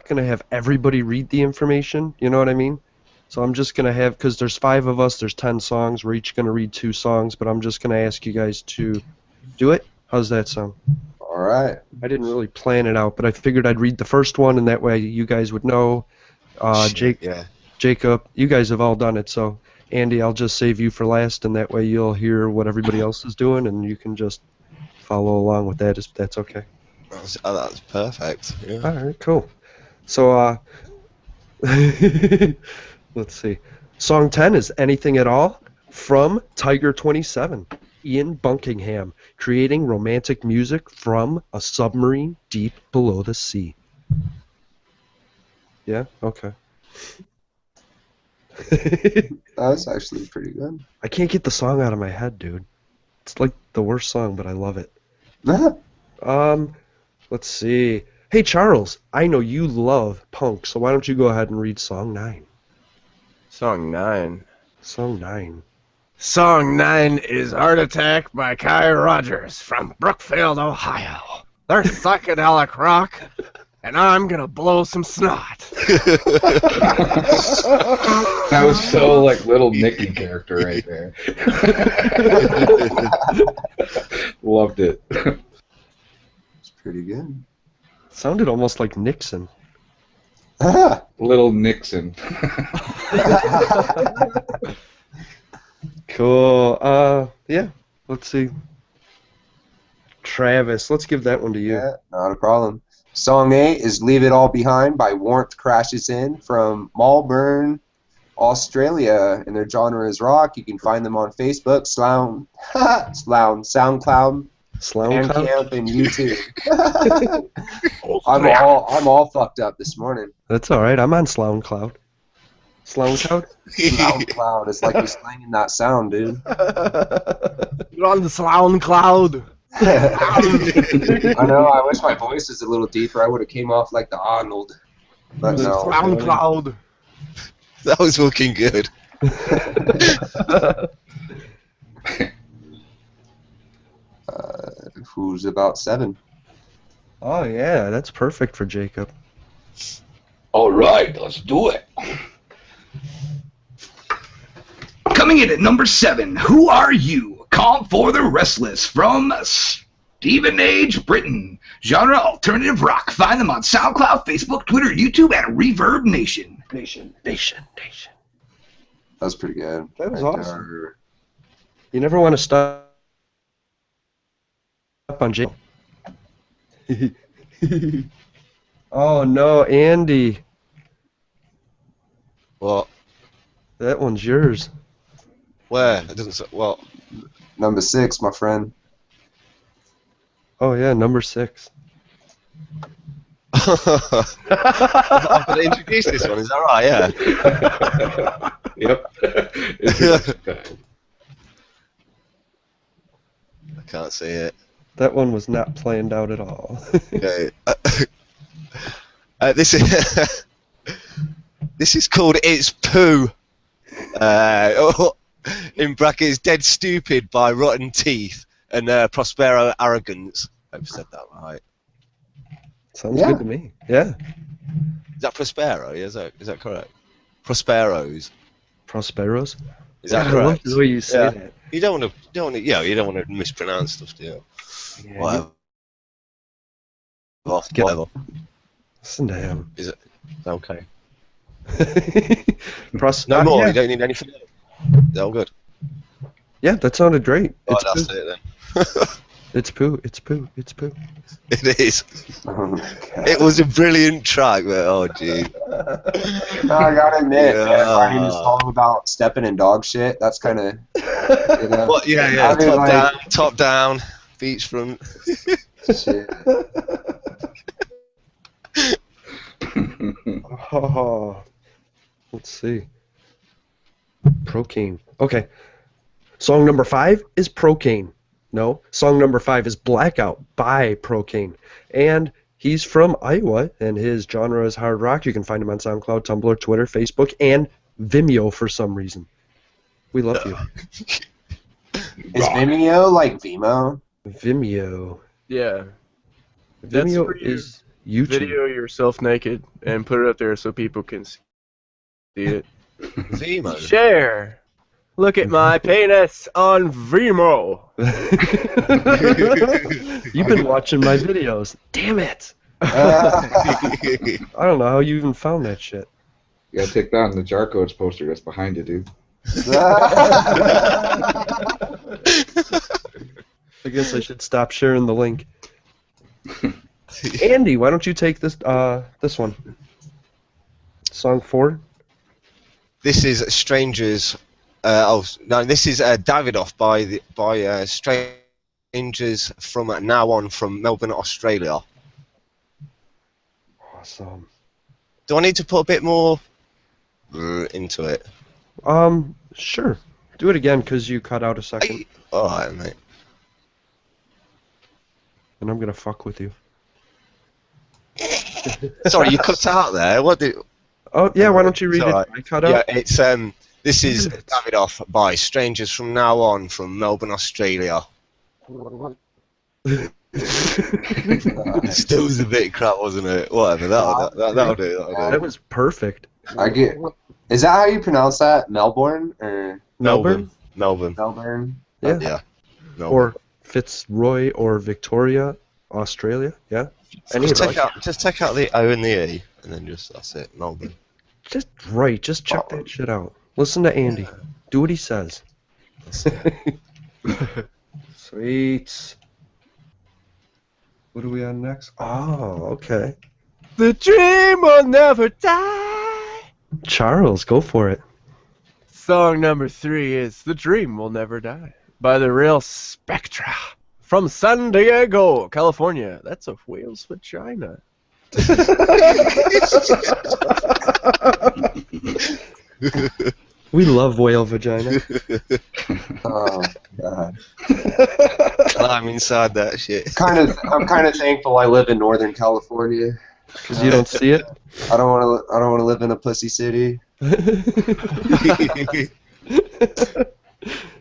going to have everybody read the information, you know what I mean? So I'm just going to have, because there's 5 of us, there's 10 songs, we're each going to read 2 songs, but I'm just going to ask you guys to do it. How's that sound? All right. I didn't really plan it out, but I figured I'd read the first one, and that way you guys would know. Jacob, you guys have all done it, so Andy, I'll just save you for last, and that way you'll hear what everybody else is doing, and you can just follow along with that, if that's okay. That's perfect. Yeah. All right, cool. So, let's see. Song 10 is Anything at All from Tiger 27. Ian Buckingham, creating romantic music from a submarine deep below the sea. Yeah? Okay. That's actually pretty good. I can't get the song out of my head, dude. It's like the worst song, but I love it. Let's see. Hey, Charles, I know you love punk, so why don't you go ahead and read Song 9? Song 9. Song 9. Song 9 is Heart Attack by Kai Rogers from Brookfield, Ohio. They're psychedelic rock, and I'm gonna blow some snot. That was so like little Nicky character right there. Loved it. It's pretty good. Sounded almost like Nixon. Little Nixon. Cool. Yeah. Let's see. Travis, let's give that one to you. Yeah, not a problem. Song 8 is Leave It All Behind by Warmth Crashes In from Melbourne, Australia, and their genre is rock. You can find them on Facebook, SoundCloud, Bandcamp, and YouTube. I'm all fucked up this morning. That's all right. I'm on SoundCloud. SoundCloud? SoundCloud. It's like you're slanging that sound, dude. You're on the SoundCloud. I know. I wish my voice was a little deeper. I would have came off like the Arnold. But no. SoundCloud. That was looking good. Who's about 7? Oh, yeah. That's perfect for Jacob. All right, let's do it. Coming in at number 7, Who Are You? Calm for the Restless from Stephen H. Britton. Genre alternative rock. Find them on SoundCloud, Facebook, Twitter, YouTube, and Reverb Nation. Nation. That was pretty good. That was awesome. You never want to stop on Jacob. Oh, no, Andy. What? That one's yours. Where? It doesn't say. Well. Number 6, my friend. Oh, yeah, number 6. I'm going to introduce this one, is that right? Yeah. Yep. I can't see it. That one was not planned out at all. Okay. This is called It's Poo. In brackets, Dead Stupid by Rotten Teeth and Prospero Arrogance. I've said that right. Sounds good to me. Yeah. Is that Prospero? Yeah, is that correct? Prosperos. Prosperos? Is that I correct? love the way you say that. You don't want to mispronounce stuff, do you? Yeah, Whatever. Whatever. Listen to him. Is it okay? No more. yeah. You don't need anything. They're all good. Yeah, that sounded great. Oh, It's that's poo. it then. It's poo. It's poo. It's poo. It is. Oh, It was a brilliant track, but oh gee. No, I gotta admit, Yeah. man, writing a song about stepping in dog shit, that's kind of, you know. What? Yeah. I mean, Top down, beachfront. Shit. Oh, let's see. Procaine. Okay. Song number 5 is Procaine. No. Song number 5 is Blackout by Procaine. And he's from Iowa, and his genre is hard rock. You can find him on SoundCloud, Tumblr, Twitter, Facebook, and Vimeo for some reason. We love you. Is Vimeo like Vimo? Vimeo. Yeah. Vimeo where you- is... YouTube. Video yourself naked and put it up there so people can see it. Vimo. Share. Look at my penis on Vimo. You've been watching my videos. Damn it! I don't know how you even found that shit. You gotta take down the Jarcodes poster that's behind you, dude. I guess I should stop sharing the link. Andy, why don't you take this one? Song 4? This is Strangers. This is Davidoff by Strangers from Now On from Melbourne, Australia. Awesome. Do I need to put a bit more into it? Sure. Do it again, because you cut out a second. Alright, mate. And I'm gonna fuck with you. Sorry, you cut out there. What did? Oh, yeah, why don't you read It's alright. it? I cut out. Yeah, it's This is Davidoff by Strangers from Now On from Melbourne, Australia. Still was a bit crap, wasn't it? Whatever, that'll do. That was perfect. I get. Is that how you pronounce that? Melbourne or Melbourne? Melbourne. Yeah. Yeah. Melbourne. Or Fitzroy or Victoria, Australia. Yeah. Any Just of take those. out the O and the E, and then that's it. Melbourne. Just check that shit out. Listen to Andy. Do what he says. Sweet. What are we on next? Oh, okay. The dream will never die. Charles, go for it. Song number 3 is The Dream Will Never Die by the Real Spectra from San Diego, California. That's a whale's vagina. We love whale vagina. Oh God. I'm inside that shit. I'm kind of thankful I live in Northern California. Because you don't see it? I don't want to live in a pussy city. You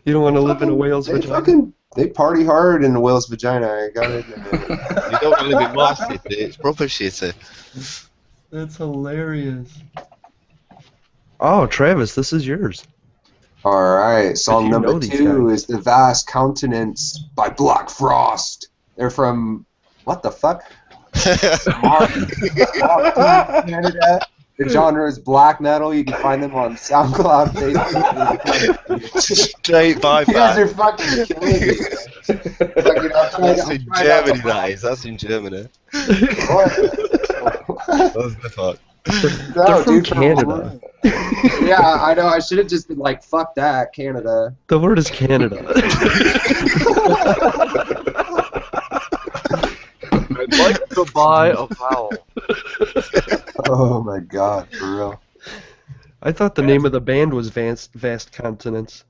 don't want to live in a whale's vagina? They party hard in a whale's vagina. I got it. You don't want to live in my city. It's proper shitty. That's hilarious. Oh, Travis, this is yours. All right, song you know number these 2 guys. is "The Vast Countenance" by Black Frost. They're from what the fuck? Canada. The genre is black metal. You can find them on SoundCloud, Facebook. Straight by You guys are fucking killing me. Fucking, That's in Germany, that is. That's in Germany. What? What the fuck? They're from Canada. Yeah, I know. I should have just been like, fuck that, Canada. The word is Canada. I'd like to buy a vowel. Oh my God, for real. I thought the name of the band was Vast Continents.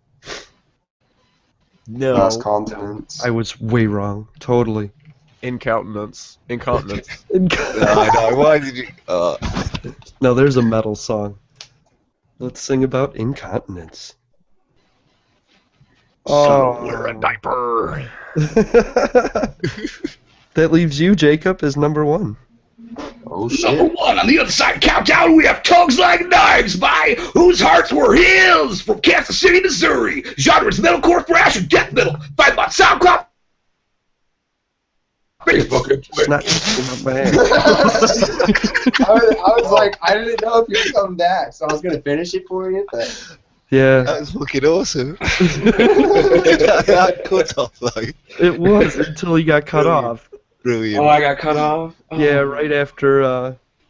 No. Vast Continents. I was way wrong. Totally. Incontinence. I know. Why did you? No, there's a metal song. Let's sing about incontinence. Oh. Wear a diaper. That leaves you, Jacob, as number 1. Oh Number shit. 1 on the other side countdown, we have Tongues Like Knives by Whose Hearts Were His from Kansas City, Missouri. Genres metalcore, thrash, and death metal. Find them on SoundCloud, Facebook, and It's Twitter. not in my bag. I was like, I didn't know if you were coming back, so I was gonna finish it for you. But Yeah, That was fucking awesome. That cut off, like. it was until he got cut off. Brilliant. Oh, I got cut off? Oh. Yeah, right after,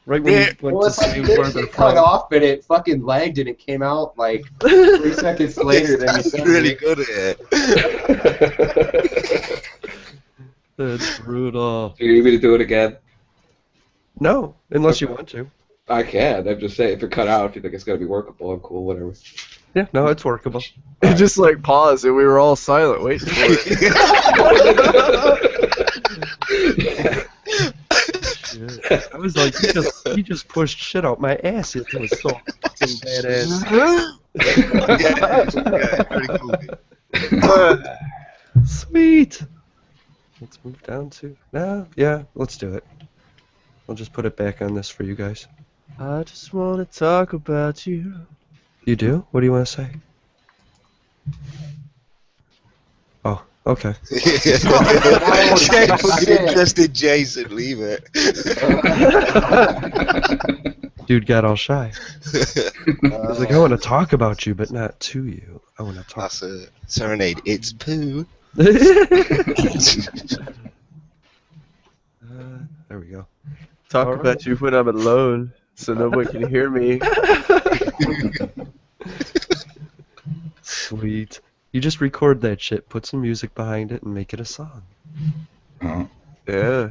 right when he went well, to it's like see you where did they're get cut from. off, but it fucking lagged and it came out like 3 seconds later than you That's said. really good at it. That's brutal. Do you need me to do it again? No, unless you want to. I can. I'm just saying, if you're cut out, if you think it's gonna be workable, I'm cool, whatever. Yeah, no, it's workable. It just like paused and we were all silent waiting for it. Yeah. I was like, he just pushed shit out my ass. It was so fucking badass. Very cool. Sweet. Let's move down to yeah. Let's do it. I'll just put it back on this for you guys. I just want to talk about you. You do? What do you want to say? Oh, okay. Interested Jason, leave it. Dude got all shy. He's like, I want to talk about you, but not to you. I want to talk. That's a serenade. It's poo. There we go. Talk All right. about you when I'm alone, so nobody can hear me. Sweet. You just record that shit, put some music behind it, and make it a song. Yeah.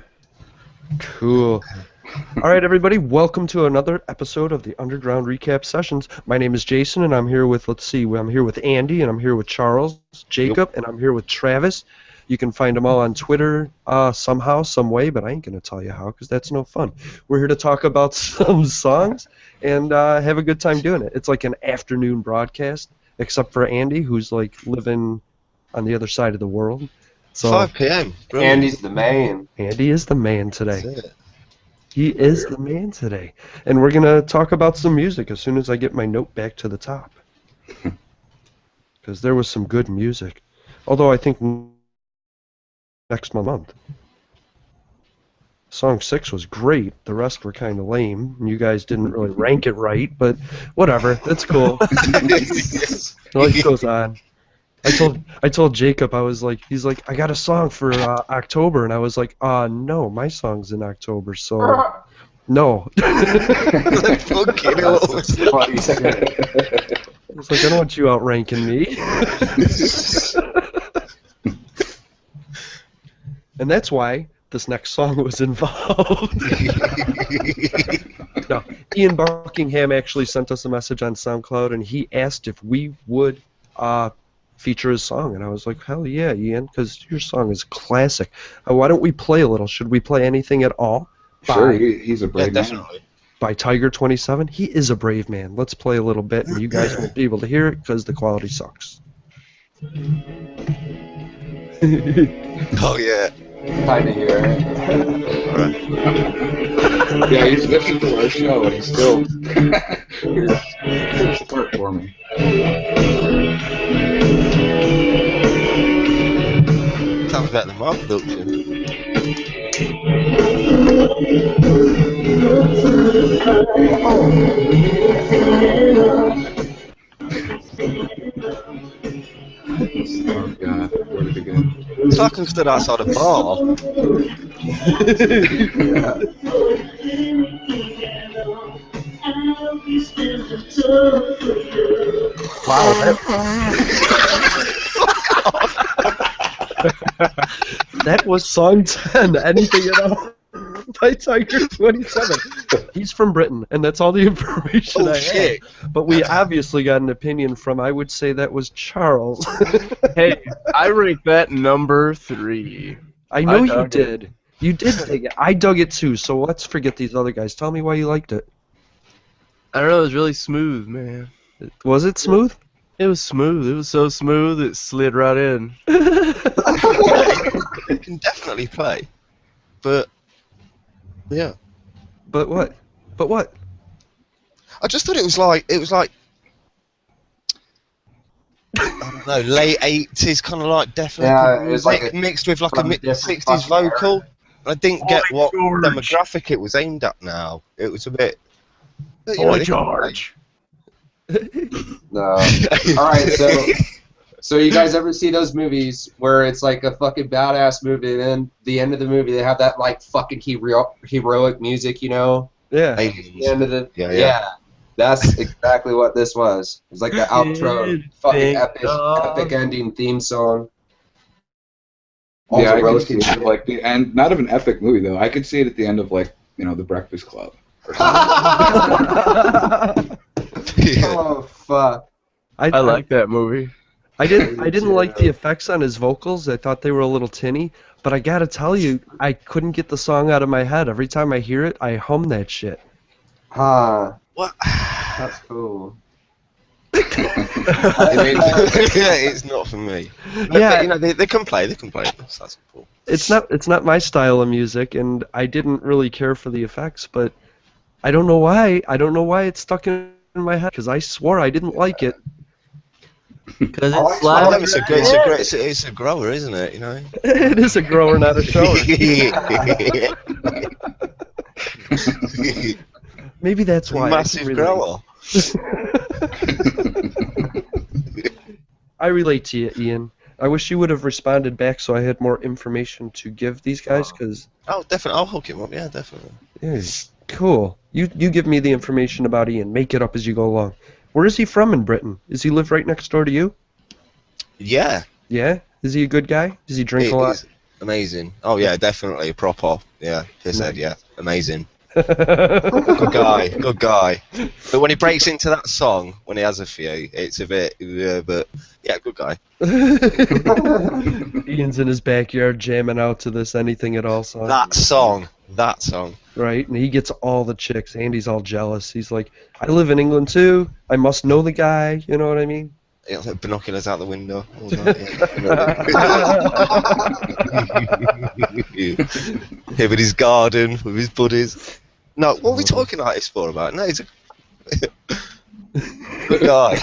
Cool. All right, everybody, welcome to another episode of the Underground Recap Sessions. My name is Jason, and I'm here with, I'm here with Andy, and I'm here with Charles, Jacob, and I'm here with Travis. You can find them all on Twitter somehow, some way, but I ain't going to tell you how because that's no fun. We're here to talk about some songs and have a good time doing it. It's like an afternoon broadcast, except for Andy, who's like living on the other side of the world. So 5 p.m. Brilliant. Andy's the man. Andy is the man today. That's it. He is the man today. And we're going to talk about some music as soon as I get my note back to the top. Because there was some good music. Although I think next month. Song 6 was great. The rest were kind of lame. You guys didn't really rank it right, but whatever. That's cool. Life goes on. I told Jacob, I was like, he's like, I got a song for October, and I was like, no, my song's in October, so no. Fucking hell. It's like, I don't want you outranking me. And that's why this next song was involved. No, Ian Buckingham actually sent us a message on SoundCloud, and he asked if we would feature his song, and I was like, hell yeah, Ian, because your song is classic. Why don't we play a little? Should we play anything at all? Sure, he's a Yeah, brave man. definitely. By Tiger 27. He is a brave man. Let's play a little bit, and you guys won't be able to hear it because the quality sucks. Oh, yeah. Time to hear it. Yeah, he's listening to our show and he's still here's support for me. Sounds better than my production. Oh god, where to begin? It's like I'm stood outside a bar. Wow, that was song 10. Anything at all? By Tiger 27. He's from Britain, and that's all the information Oh, I shit. had. But we obviously got an opinion from, I would say that was Charles. Hey, I rank that number 3. I know you dug it. did. You did dig it. I dug it too, so let's forget these other guys. Tell me why you liked it. I don't know, it was really smooth, man. Was it smooth? It was smooth. It was so smooth it slid right in. It can definitely play. But, yeah. But what? But what? I just thought it was like, I don't know, late 80s, kind of like definitely Yeah, it was like music a- mixed with like a from a different 60s fucking vocal. I didn't get what George. demographic it was aimed at now. It was a bit... but, you Boy know, George. No. All right, so you guys ever see those movies where it's like a fucking badass movie, and then the end of the movie they have that like fucking heroic music, you know? Yeah. The Aliens. end of the Yeah. That's exactly what this was. It was like the outro, fucking Think of- epic ending theme song. Yeah, I Also could see it like the end, not of an epic movie though. I could see it at the end of like, The Breakfast Club. Or something. Oh fuck! I like that movie. I didn't like the effects on his vocals. I thought they were a little tinny. But I gotta tell you, I couldn't get the song out of my head. Every time I hear it, I hum that shit. Huh? What? That's cool. It's not for me. Yeah. But, they can play. They can play. That's cool. It's not my style of music, and I didn't really care for the effects, but I don't know why. I don't know why it's stuck in my head, because I swore I didn't like it. Because I like it's slapping It's a grower, isn't it? You know. It is a grower, not a shower. Maybe that's why. Massive grower. I relate to you, Ian. I wish you would have responded back so I had more information to give these guys, because... Oh, definitely. I'll hook him up. Yeah, definitely. Yeah, cool. You give me the information about Ian. Make it up as you go along. Where is he from in Britain? Does he live right next door to you? Yeah. Yeah? Is he a good guy? Does he drink a lot? He's amazing. Oh yeah, definitely proper. Yeah, pisshead. Yeah, amazing. Good guy. Good guy. But when he breaks into that song, when he has a few, it's a bit. But yeah, good guy. Ian's in his backyard jamming out to this Anything at All song. That song. Right, and he gets all the chicks. Andy's all jealous. He's like, I live in England too. I must know the guy. You know what I mean? Yeah, like binoculars out the window. All that, yeah. Him in his garden with his buddies. No, what are we talking like this for about? No, he's a good guy.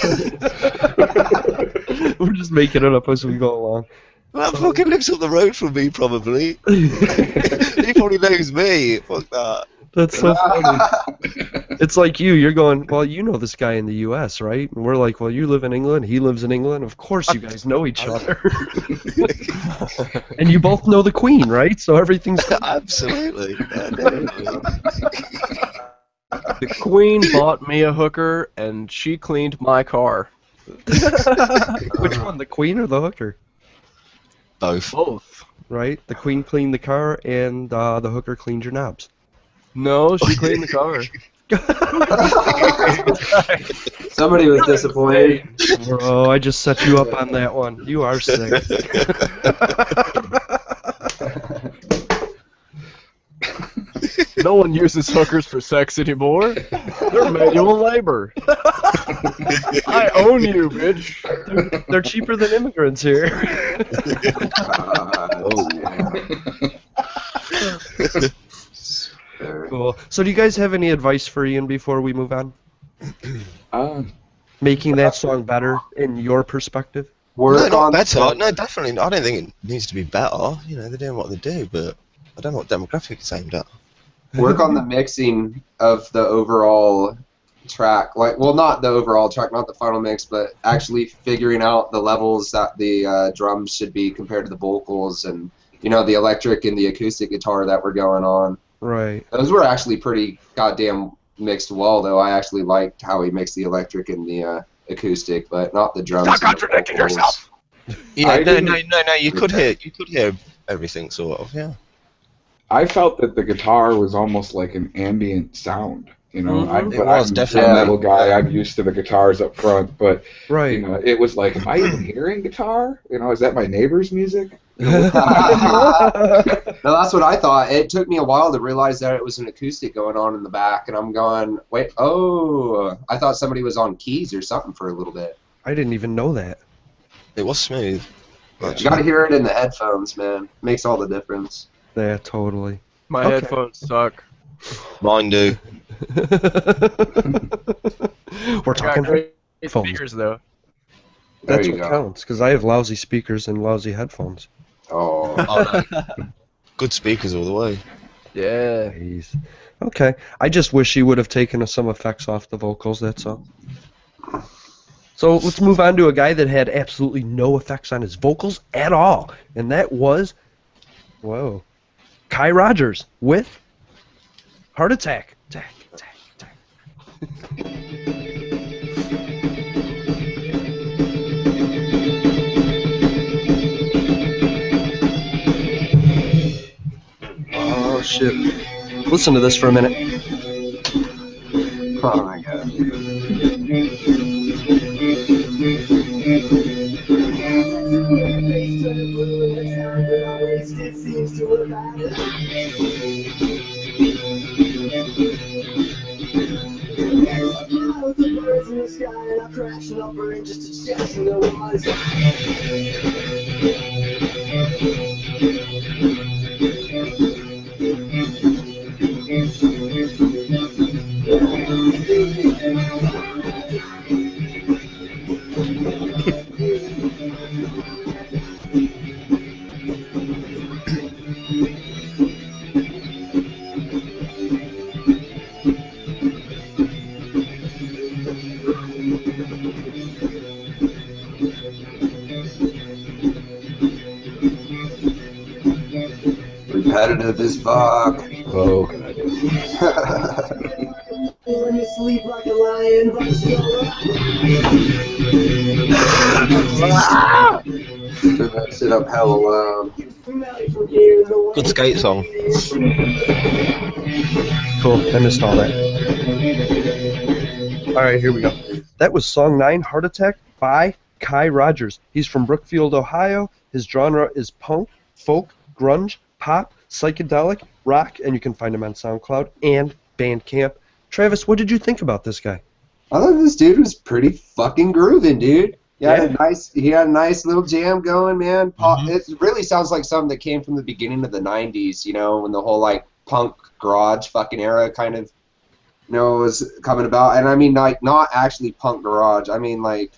We're just making it up as we go along. Well, that fucking lives up the road from me, probably. He probably knows me. Fuck that. That's so funny. It's like you're going, well, you know this guy in the U.S., right? And we're like, well, you live in England, he lives in England. Of course you guys know each other. And you both know the Queen, right? So everything's... Absolutely. Yeah, definitely. The Queen bought me a hooker, and she cleaned my car. Which one, the Queen or the hooker? Both. Both. Right? The Queen cleaned the car, and the hooker cleaned your knobs. No, she cleaned the car. Somebody was disappointed. Bro, I just set you up on that one. You are sick. No one uses hookers for sex anymore. They're manual labor. I own you, bitch. They're cheaper than immigrants here. Cool. So do you guys have any advice for Ian before we move on? Making that song better in your perspective? No, not better. No, definitely. I don't think it needs to be better. You know, they're doing what they do, but I don't know what demographic it's aimed at. Work on the mixing of the overall track. Like, well, not the overall track, not the final mix, but actually figuring out the levels that the drums should be compared to the vocals, and the electric and the acoustic guitar that were going on. Right. Those were actually pretty goddamn mixed well, though. I actually liked how he mixed the electric and the acoustic, but not the drums. Stop contradicting yourself. Yeah, no. You could hear everything, sort of. Yeah. I felt that the guitar was almost like an ambient sound. It was definitely a metal guy. I'm used to the guitars up front, but right. It was like, am I even hearing guitar? Is that my neighbor's music? No, that's what I thought. It took me a while to realize that it was an acoustic going on in the back, and I'm going, wait, I thought somebody was on keys or something for a little bit. I didn't even know that. It was smooth. You gotta hear it in the headphones, man. Makes all the difference. Yeah, totally. My headphones suck. Mine do. We're talking great headphones. speakers, though. That's what counts, because I have lousy speakers and lousy headphones. Oh. No. Good speakers all the way. Yeah. Jeez. Okay. I just wish he would have taken some effects off the vocals, that's all. So let's move on to a guy that had absolutely no effects on his vocals at all, and that was, Kai Rogers with Heart Attack. Attack. Oh shit. Listen to this for a minute. Oh my god. with the birds in the sky, and I crashed and I'll burn just to chase and no one's. Repetitive as fuck. Oh, God. When you sleep like a lion, but still Turn that shit up hella loud. from here, no one. Good skate song. Cool. I missed all that. All right, here we go. That was song 9, Heart Attack by Kai Rogers. He's from Brookfield, Ohio. His genre is punk, folk, grunge, pop, psychedelic, rock, and you can find him on SoundCloud and Bandcamp. Travis, what did you think about this guy? I thought this dude was pretty fucking grooving, dude. He had a nice little jam going, man. It really sounds like something that came from the beginning of the 90s, you know, when the whole, like, punk garage fucking era kind of, you know, was coming about. And I mean, like, not actually punk garage. I mean, like,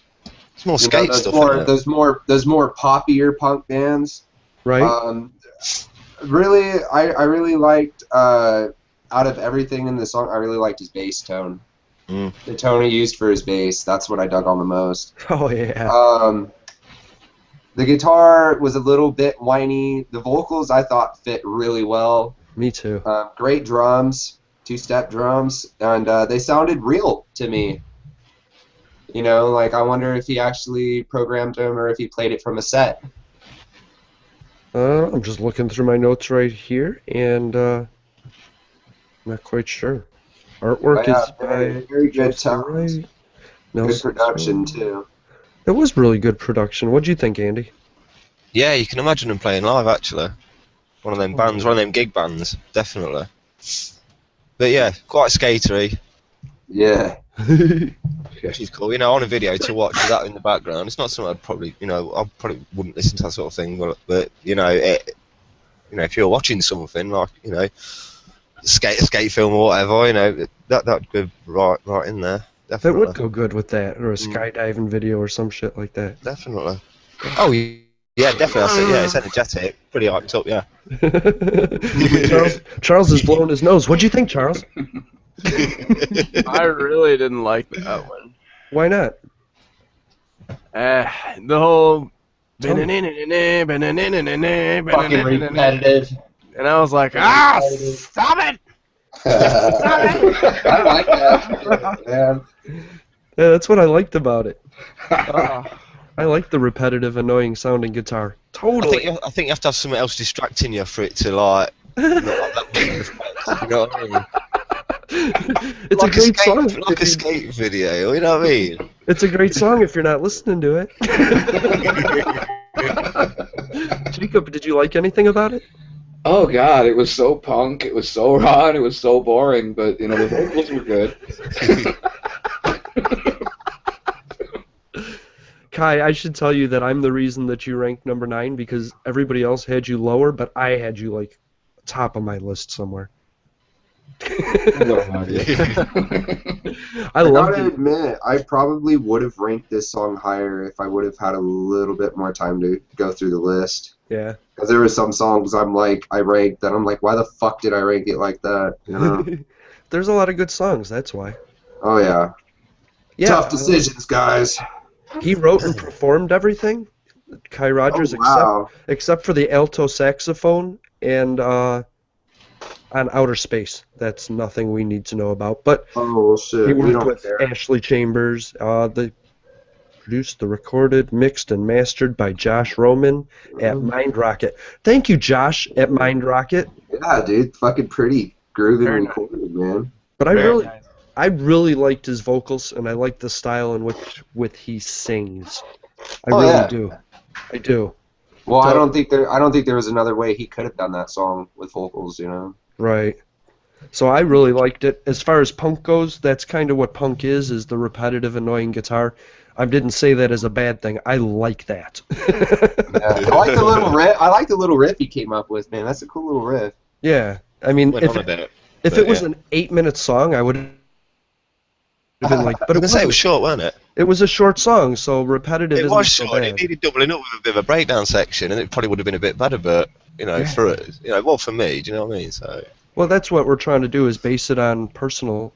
It's more skate stuff, isn't it? those more poppier punk bands. Right? Really, I really liked, out of everything in the song, I really liked his bass tone. The tone he used for his bass, that's what I dug on the most. Oh, yeah. The guitar was a little bit whiny. The vocals, I thought, fit really well. Me too. Great drums, two-step drums, and they sounded real to me. You know, like, I wonder if he actually programmed them or if he played it from a set. I'm just looking through my notes right here, and I'm not quite sure. Artwork is by very good Justin sound. Wright. Good production, too. It was really good production. What do you think, Andy? Yeah, you can imagine them playing live, actually. One of them bands, one of them gig bands, definitely. But yeah, quite skatery, Yeah. which is cool. You know, on a video to watch with that in the background, it's not something I'd probably, you know, I probably wouldn't listen to that sort of thing. But you know, if you're watching something like, you know, skate film or whatever, you know, that'd go right in there. That Definitely. would go good with that, or a skydiving video or some shit like that. Definitely. Oh, yeah, definitely. Yeah, it's energetic, pretty hyped up. Yeah. Charles is blowing his nose. What'd you think, Charles? I really didn't like that one. Why not? The whole Fucking repetitive. and I was like, stop it! I like that, man. Yeah, that's what I liked about it. Uh, I like the repetitive, annoying sounding guitar. Totally. I think you have to have something else distracting you for it to like. You know what I mean? It's a great song. Like a skate video. You know what I mean? It's a great song if you're not listening to it. Jacob, did you like anything about it? Oh, God, it was so punk, it was so raw, and it was so boring, but, you know, the vocals were good. Kai, I should tell you that I'm the reason that you ranked number 9 because everybody else had you lower, but I had you, like, top of my list somewhere. I love gotta it. admit, I probably would have ranked this song higher if I would have had a little bit more time to go through the list. Yeah. Because there were some songs I ranked that I'm like, why the fuck did I rank it like that? You know? There's a lot of good songs, that's why. Oh yeah. Yeah. Tough decisions, guys. He wrote and performed everything. Kai Rogers, Oh, wow. except for the alto saxophone and on Outer Space. That's nothing we need to know about. But Oh well, shit. he We worked don't with care. Ashley Chambers. They produced, recorded, mixed, and mastered by Josh Roman at Mind Rocket. Thank you, Josh, at Mind Rocket. Yeah, dude. Fucking pretty grooving Very recorded, man. But I Very nice. really liked his vocals, and I like the style in which he sings. I Oh, really yeah. do. I do. Well, I So- don't think there was another way he could have done that song with vocals, you know. Right. So I really liked it. As far as punk goes, that's kind of what punk is the repetitive, annoying guitar. I didn't say that as a bad thing. I like that. Yeah. I like the little riff. I like the little riff he came up with, man. That's a cool little riff. Yeah, I mean, Went on a bit. if but it was yeah. an 8-minute song, I would have been like, but I it was gonna say it wasn't. was short, wasn't it? It was a short song, so repetitive It isn't was so short. bad. It needed doubling up with a bit of a breakdown section, and it probably would have been a bit better. But for well, for me, do you know what I mean? So Well, that's what we're trying to do is base it on personal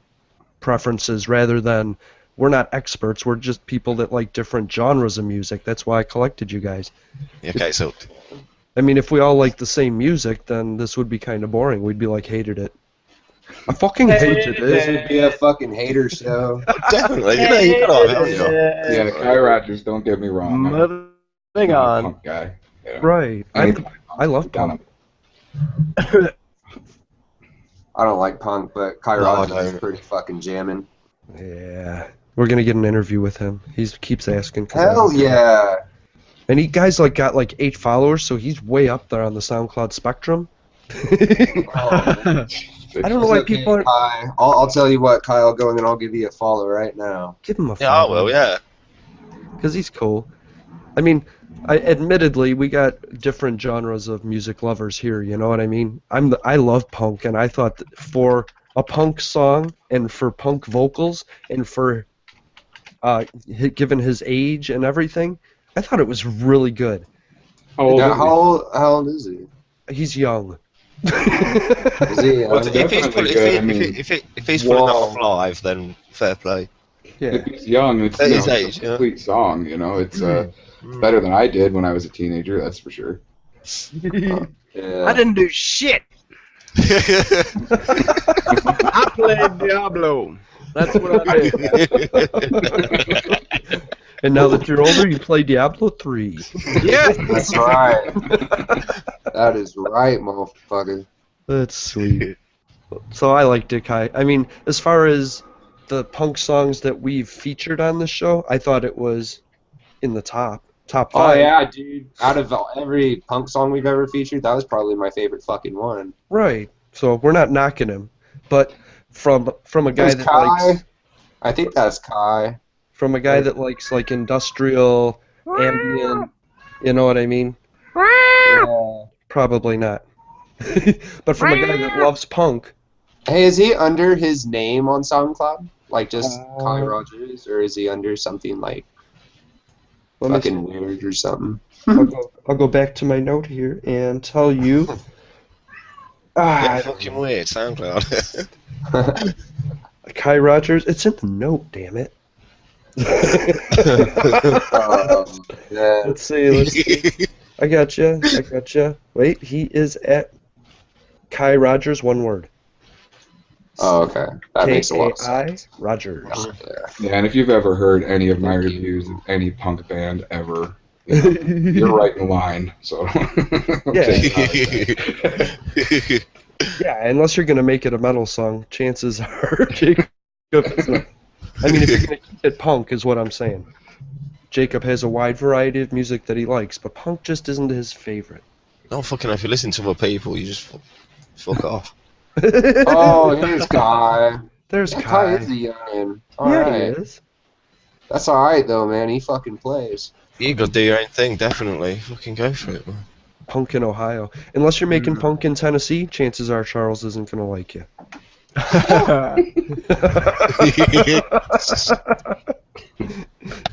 preferences rather than we're not experts. We're just people that like different genres of music. That's why I collected you guys. okay, so I mean, if we all like the same music, then this would be kind of boring. We'd be like, hated it. I fucking hated This it. would be a fucking hater show. definitely, you gotta have it, haven't you? Yeah, Kai Rogers. Don't get me wrong. I'm Moving a on. punk guy. You know. Right. I love Down punk. I don't like punk, but Kai No, I Rogers is don't. pretty fucking jamming. Yeah. We're going to get an interview with him. He keeps asking. 'cause I Hell don't- yeah. And he guy's got 8 followers, so he's way up there on the SoundCloud spectrum. I don't know why It's okay, people aren't... Kai. I'll tell you what, Kyle, go in and I'll give you a follow right now. Give him a Yeah, I follow. will. Yeah. Because he's cool. I mean, admittedly, we got different genres of music lovers here. You know what I mean? I love punk, and I thought that for a punk song and for punk vocals and for given his age and everything, I thought it was really good. Now, how old is he? He's young. Is he? Well, if he's definitely good, I mean, if he's pulling that Whoa. off live, then fair play. Yeah. If he's young, it's At you his know, age, it's a yeah. complete song. You know, it's better than I did when I was a teenager. That's for sure. Yeah. I didn't do shit. I played Diablo. That's what I did. And now that you're older, you play Diablo 3. Yeah. That's right. That is right, motherfucker. That's sweet. So I liked it, Kai. I mean, as far as the punk songs that we've featured on the show, I thought it was in the top Oh 5. yeah, dude. Out of every punk song we've ever featured, that was probably my favorite fucking one. Right. So we're not knocking him, but from a guy There's that Kai. likes I think that's Kai. like industrial ambient, you know what I mean? Yeah. Probably not. But from a guy that loves punk, Hey, is he under his name on SoundCloud? Like just Uh, Kai Rogers, or is he under something like let me fucking weird or something? I'll go back to my note here and tell you. Yeah, fucking weird SoundCloud. Kai Rogers. It's in the note, damn it. Yeah. Let's see. I gotcha. Wait, he is at Kai Rogers, one word. Oh, okay. That makes a lot of K-A-I sense. Rogers. Yeah, and if you've ever heard any of my reviews of any punk band ever, you know, you're right in line. So Yeah, unless you're gonna make it a metal song, chances are Jacob is not. I mean, if you're gonna keep it punk, is what I'm saying. Jacob has a wide variety of music that he likes, but punk just isn't his favorite. No fucking. If you listen to other people, you just fuck off. Oh, here's Kai. There's Yeah, Kai. is the youngin. Yeah, Alright. he is. That's alright though, man. He fucking plays. You gotta do your own thing, definitely. Fucking go for it, man. Punk in Ohio. Unless you're making punk in Tennessee, chances are Charles isn't gonna like you.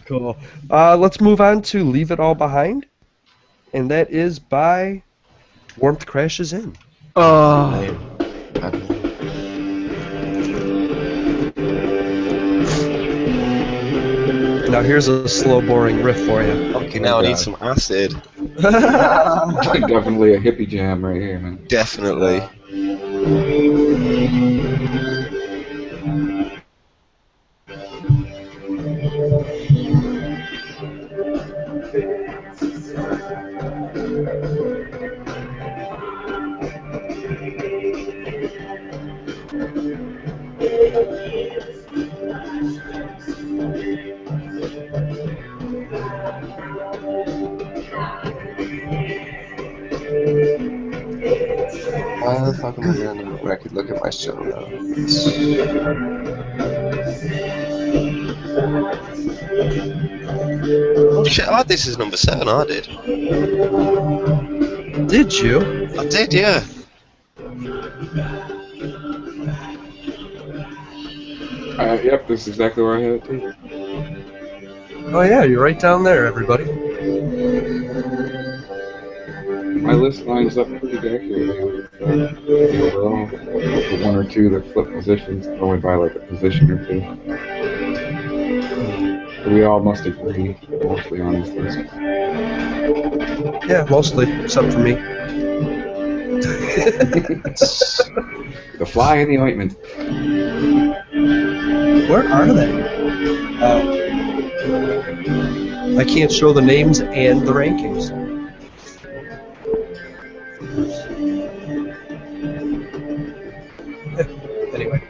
Cool. Let's move on to Leave It All Behind, and that is by Warmth Crashes In. Oh. Now here's a slow, boring riff for you. Okay, now I need some acid. definitely a hippie jam right here, man. Definitely. Why the fuck am I doing that? I could look at my show notes. Oh shit, I had this as number 7, I did. Did you? I did, yeah. Yep, this is exactly where I had it too. Oh yeah, you're right down there, everybody. My list lines up pretty accurately with the overall. The one or two that flip positions only by like a position or two. So we all must agree mostly on this list. Yeah, mostly, except for me. The fly in the ointment. Where are they? I can't show the names and the rankings. Anyway,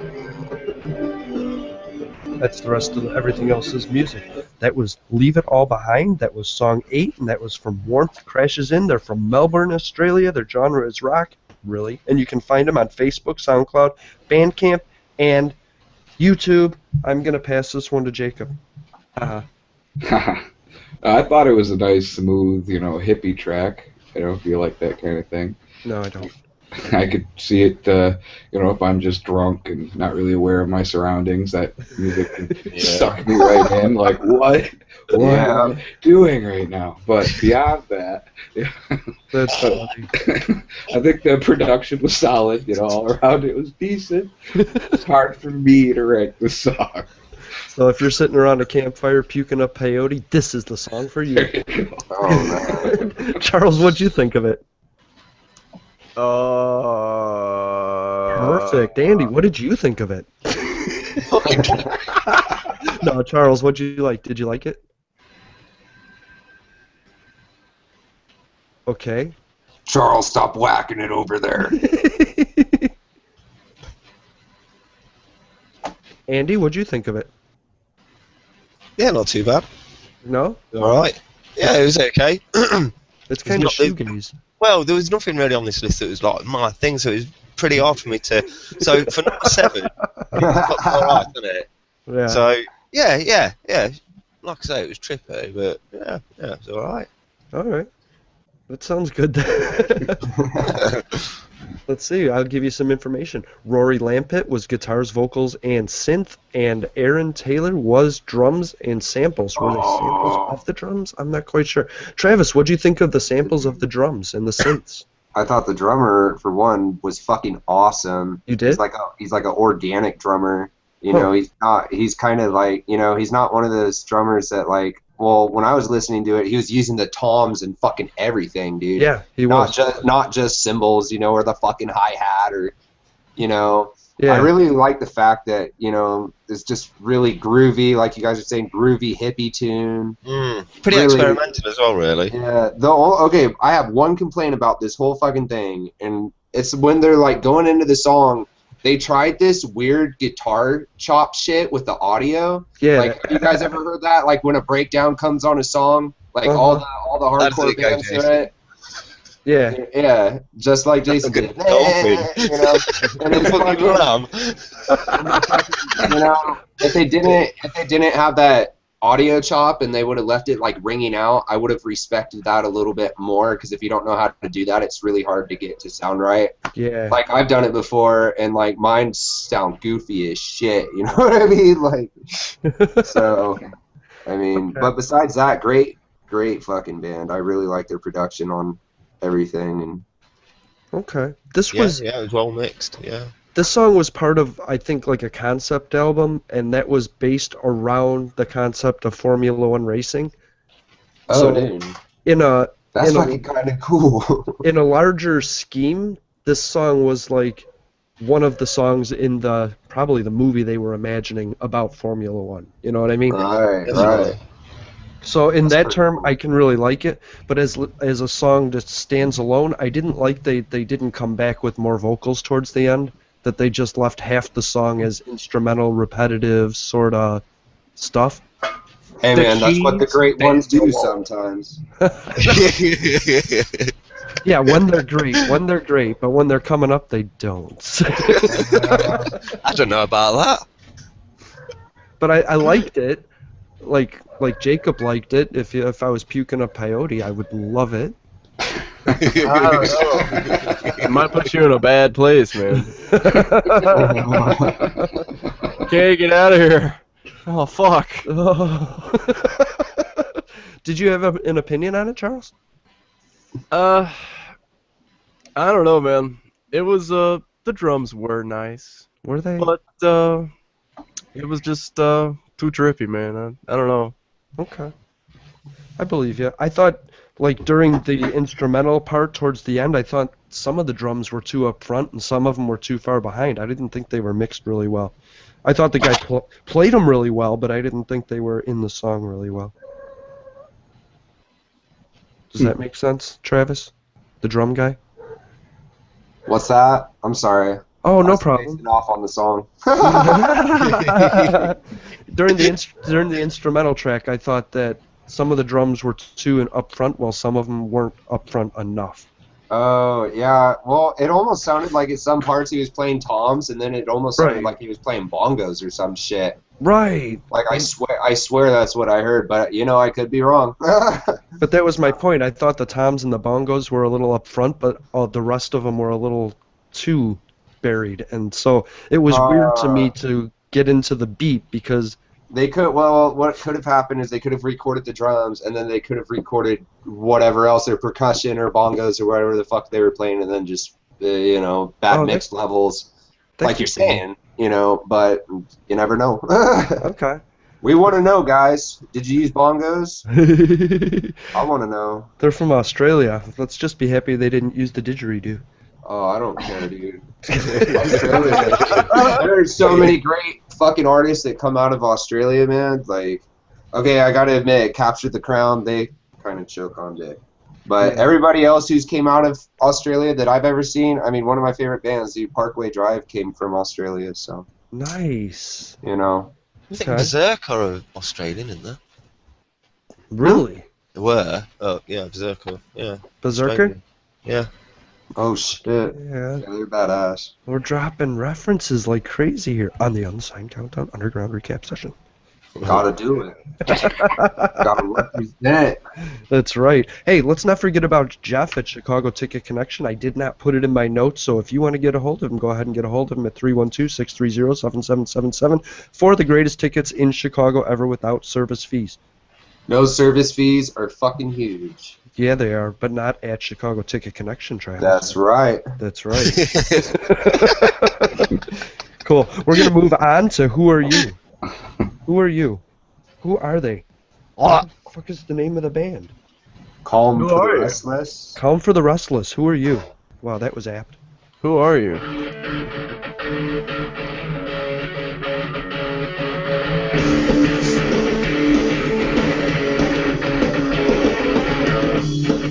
that's the rest of everything else is music. That was Leave It All Behind. That was song 8, and that was from Warmth Crashes In. They're from Melbourne, Australia. Their genre is rock, really. And you can find them on Facebook, SoundCloud, Bandcamp, and YouTube. I'm going to pass this one to Jacob. I thought it was a nice, smooth, hippie track. I don't feel like that kind of thing. No, I don't. I could see it, if I'm just drunk and not really aware of my surroundings, that music can suck me right in. Like, what am I doing right now? But beyond that, That's funny. I think the production was solid. All around it was decent. It's hard for me to rank the song. So if you're sitting around a campfire puking up peyote, this is the song for you. Oh, man. Charles, what'd you think of it? Perfect. Andy, what did you think of it? No, Charles, what'd you like? Did you like it? Okay. Charles, stop whacking it over there. Andy, what'd you think of it? Yeah, not too bad. No? Alright. Yeah, it was okay. It's kind of not- shoegaze. Well, there was nothing really on this list that was like my thing, so it was pretty hard for me to. So for number 7, it's alright, isn't it? Yeah. So yeah. Like I say, it was trippy, but yeah, it's alright. All right. That sounds good. Let's see. I'll give you some information. Rory Lampett was guitars, vocals, and synth, and Aaron Taylor was drums and samples. Were they samples of the drums? I'm not quite sure. Travis, what do you think of the samples of the drums and the synths? I thought the drummer, for one, was fucking awesome. You did? He's like an organic drummer. Huh. He's kind of like, he's not one of those drummers that like, well, when I was listening to it, he was using the toms and fucking everything, dude. Yeah, he was. Not just cymbals, or the fucking hi-hat or, Yeah. I really like the fact that, it's just really groovy, like you guys are saying, groovy hippie tune. Pretty Really- experimental as well, really. Yeah. Okay, I have one complaint about this whole fucking thing, and it's when they're like going into the song, they tried this weird guitar chop shit with the audio. Yeah. Like, have you guys ever heard that? Like when a breakdown comes on a song, like all the That's hardcore the guy, bands do Jason. it. Yeah. Yeah, just like Jason Good did. dolphin. And it's Fucking lamb. if they didn't have that audio chop and they would have left it like ringing out, I would have respected that a little bit more, because if you don't know how to do that, it's really hard to get to sound right. Yeah. Like I've done it before, and like mine sound goofy as shit. You know what I mean? Like, so, I mean, Okay. but besides that, great fucking band. I really like their production on everything, and Okay. This Yeah, was it was well mixed. Yeah. this song was part of, I think, like a concept album, and that was based around the concept of Formula One racing. So, dude, in a that's in a- fucking kind of cool. in a larger scheme, this song was like one of the songs in probably the movie they were imagining about Formula One. You know what I mean? right. So in That's that pretty term, cool. I can really like it. But as a song that stands alone, I didn't like they didn't come back with more vocals towards the end. That they just left half the song as instrumental, repetitive sort of stuff. Hey The man, that's what the keys, great ones the do wall. sometimes. Yeah, when they're great, but when they're coming up, they don't. I don't know about that. But I liked it. Like Jacob liked it. If I was puking up peyote, I would love it. I don't know. It might put you in a bad place, man. Okay, get out of here. Oh, fuck. Did you have an opinion on it, Charles? I don't know, man. It was, the drums were nice. Were they? But, it was just, too trippy, man. I don't know. Okay. I believe you. I thought, like, during the instrumental part towards the end, I thought some of the drums were too up front and some of them were too far behind. I didn't think they were mixed really well. I thought the guy played them really well, but I didn't think they were in the song really well. Does that make sense, Travis? The drum guy? What's that? I'm sorry. Oh, I no was problem. basing off on the song. during the instrumental track, I thought that some of the drums were too up front, while some of them weren't up front enough. Oh, yeah. Well, it almost sounded like at some parts he was playing toms, and then it almost sounded like he was playing bongos or some shit. Right. Like, I swear that's what I heard, but, I could be wrong. But that was my point. I thought the toms and the bongos were a little up front, but the rest of them were a little too buried. And so it was weird to me to get into the beat because... what could have happened is they could have recorded the drums, and then they could have recorded whatever else, their percussion or bongos or whatever the fuck they were playing, and then just, bad mixed levels, like you're saying, but you never know. Okay. We want to know, guys. Did you use bongos? I want to know. They're from Australia. Let's just be happy they didn't use the didgeridoo. Oh, I don't care, dude. There's so many great fucking artists that come out of Australia, man. Like, okay, I gotta admit, Captured the Crown, they kind of choke on dick. But everybody else who's came out of Australia that I've ever seen, I mean, one of my favorite bands, the Parkway Drive, came from Australia, so. Nice. I think Berserk are Australian, isn't they? Really? They were. Oh, yeah, Berserker. Yeah. Berserker? Australian. Yeah. Oh, shit. Yeah. They're badass. We're dropping references like crazy here on the Unsigned Countdown Underground Recap Session. Gotta do it. Gotta represent. That's right. Hey, let's not forget about Jeff at Chicago Ticket Connection. I did not put it in my notes, so if you want to get a hold of him, go ahead and get a hold of him at 312-630-7777 for the greatest tickets in Chicago ever without service fees. No service fees are fucking huge. Yeah, they are, but not at Chicago Ticket Connection, Travis. That's right. That's right. Cool. We're going to move on to Who Are You? Who are you? Who are they? What the fuck is the name of the band? Calm for the Restless. Calm for the Restless. Who are you? Wow, that was apt. Who are you?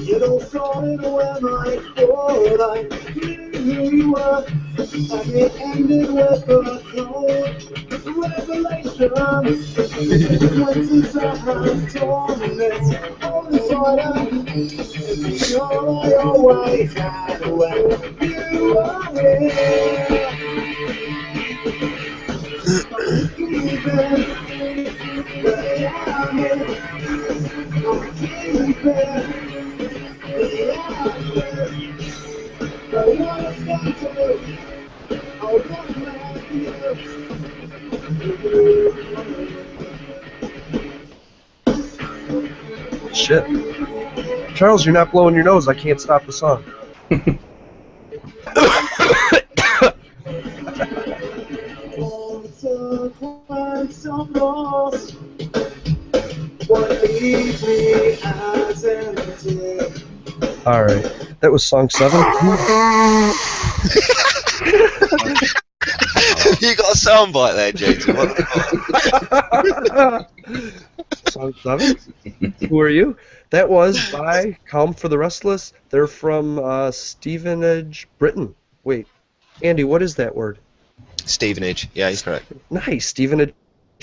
You don't throw it away my thought I knew who you were. And it ended with a cold revelation. Consequences I have torments all inside out. You're always had away. You are here. Shit. Charles, you're not blowing your nose. I can't stop the song. Alright. That was song 7. You got a soundbite there, JT. Song 7? Who are you? That was by Calm for the Restless. They're from Stevenage, Britain. Wait, Andy, what is that word? Stevenage. Yeah, he's correct. Nice, Stevenage,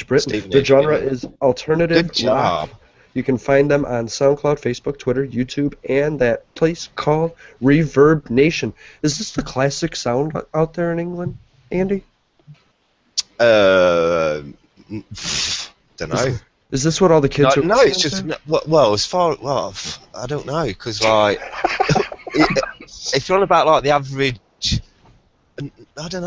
Britain. Stevenage, the genre yeah. is alternative Good job. rock. You can find them on SoundCloud, Facebook, Twitter, YouTube, and that place called Reverb Nation. Is this the classic sound out there in England, Andy? Don't know. Is this what all the kids are No, listening it's just to? I don't know, because like if you're on about like the average, I don't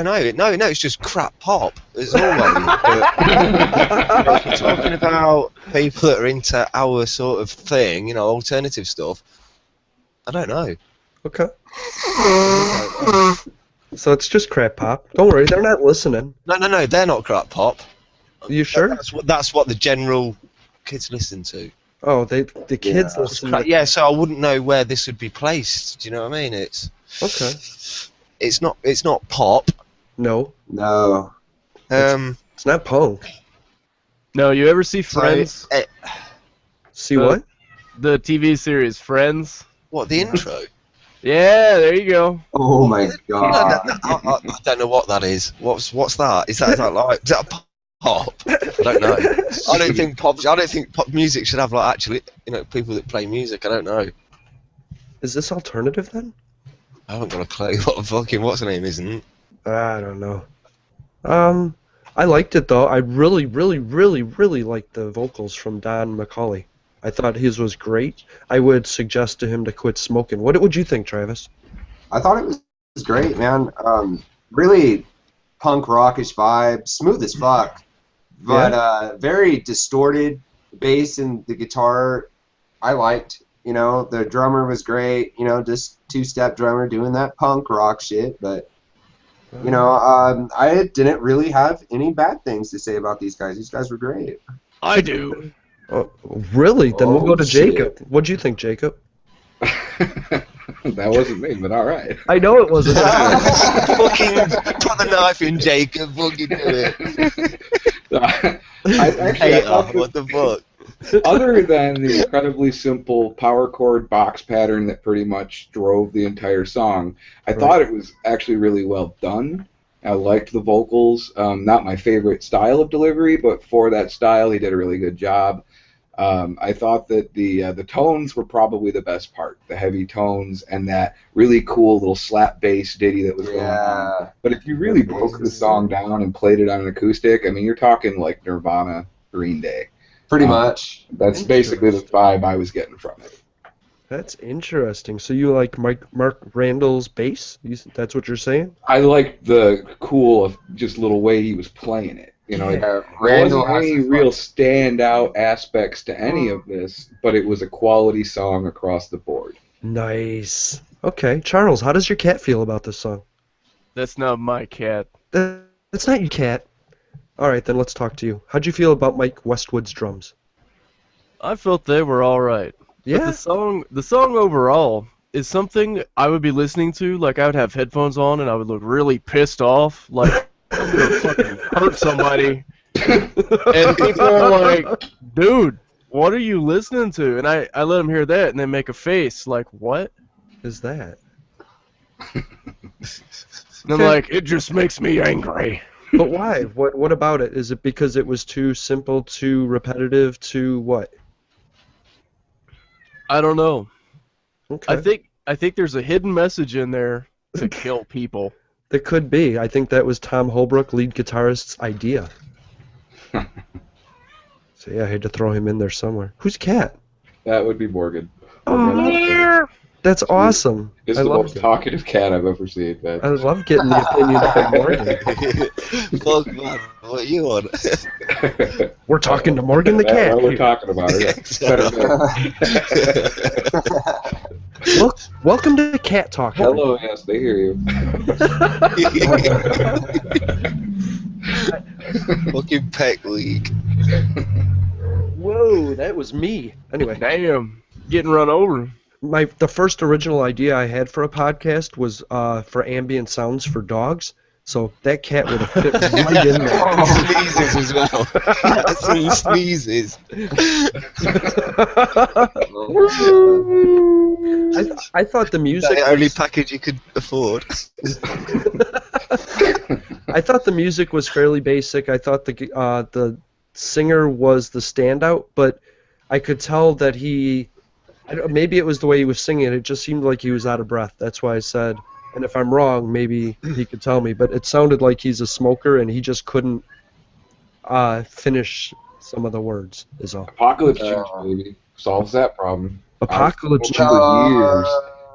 know. No, it's just crap pop as always. But, if you're talking about people that are into our sort of thing, you know, alternative stuff, I don't know. Okay. So it's just crap pop. Don't worry, they're not listening. No, they're not crap pop. You sure? That's what the general kids listen to. Oh, the kids listen to... Yeah, so I wouldn't know where this would be placed. Do you know what I mean? It's Okay. It's not pop. No. No. It's not punk. No, you ever see Friends? See what? The TV series Friends? What, the intro? Yeah, there you go. Oh my god. I don't know what that is. What's that? Is that like is that a pop? I don't know. I don't think pop music should have like actually, you know, people that play music. I don't know. Is this alternative then? I haven't got a clue what's the name isn't. I don't know. I liked it though. I really, really, really, really liked the vocals from Don McCauley. I thought his was great. I would suggest to him to quit smoking. What would you think, Travis? I thought it was great, man. Really punk rockish vibe, smooth as fuck, but very distorted bass and the guitar. I liked. You know, the drummer was great. You know, just two-step drummer doing that punk rock shit. But you know, I didn't really have any bad things to say about these guys. These guys were great. I do. Oh, really? Then we'll go to shit. Jacob. What'd you think, Jacob? That wasn't me, but all right. I know it wasn't. Fucking put the knife in, Jacob. Fucking do it. I thought What the fuck? other than the incredibly simple power chord box pattern that pretty much drove the entire song, I thought it was actually really well done. I liked the vocals. Not my favorite style of delivery, but for that style, he did a really good job. I thought that the tones were probably the best part, the heavy tones and that really cool little slap bass ditty that was going on. But if you really broke the song down and played it on an acoustic, I mean, you're talking like Nirvana, Green Day. Pretty much. That's basically the vibe I was getting from it. That's interesting. So you like Mark Randall's bass? That's what you're saying? I liked the cool, just little way he was playing it. You know, there wasn't any real standout aspects to any of this, but it was a quality song across the board. Nice. Okay, Charles, how does your cat feel about this song? That's not my cat. That's not your cat. All right, then let's talk to you. How'd you feel about Mike Westwood's drums? I felt they were all right. Yeah. But the song overall is something I would be listening to. Like I would have headphones on and I would look really pissed off, like I'm gonna fucking hurt somebody. And people are like, "Dude, what are you listening to?" And I let them hear that and they make a face like, "What is that?" And I'm like, "It just makes me angry." But why? What about it? Is it because it was too simple, too repetitive, too what? I don't know. Okay. I think there's a hidden message in there to kill people. There could be. I think that was Tom Holbrook, lead guitarist's idea. So yeah, I had to throw him in there somewhere. Who's cat? That would be Morgan. Oh, that's awesome. It's the most talkative cat I've ever seen, man. I love getting the opinion of Morgan. Fuck, man. What are you on? We're talking to Morgan the cat. That's what we're talking about. Welcome to Cat Talk. Hello, yes, they hear you. Fucking Peck League. Whoa, that was me. Anyway. Damn, getting run over. The first original idea I had for a podcast was for ambient sounds for dogs. So that cat would have fit right in there. Sneezes as well. That's when he sneezes. I thought the music. That's the only package you could afford. I thought the music was fairly basic. I thought the singer was the standout, but I could tell that maybe it was the way he was singing. It just seemed like he was out of breath. That's why I said. And if I'm wrong, maybe he could tell me. But it sounded like he's a smoker, and he just couldn't finish some of the words. Is all. Apocalypse Juice, baby, solves that problem. Apocalypse Juice Juice. for years.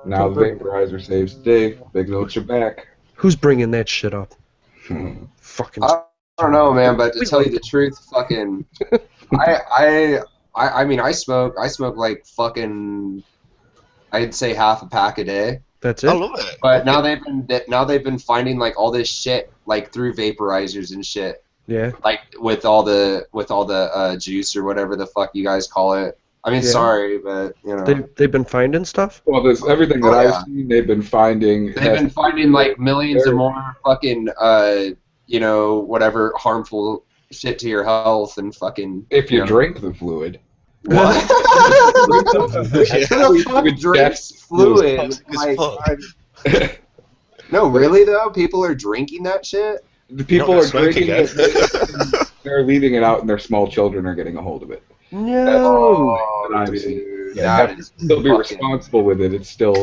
Now the vaporizer saves the day. Big notes are back. Who's bringing that shit up? Fucking. I don't know, man. But to tell you the truth, fucking, I mean, I smoke like fucking, I'd say half a pack a day. That's it. I love it. But now they've been finding like all this shit like through vaporizers and shit. Yeah. Like with all the juice or whatever the fuck you guys call it. I mean, Yeah. sorry, but you know. They've been finding stuff. Well, there's everything that I've seen. They've been finding. They've been finding like millions of more fucking you know, whatever harmful shit to your health and fucking. If you know. drink the fluid. What? Who the fuck drinks fluid? Like, no, really though, people are drinking that shit. The people You're are not smoking drinking it. They're leaving it out, and their small children are getting a hold of it. No. Oh, I've dude, seen. that is Still be fucking- responsible with it. It's still,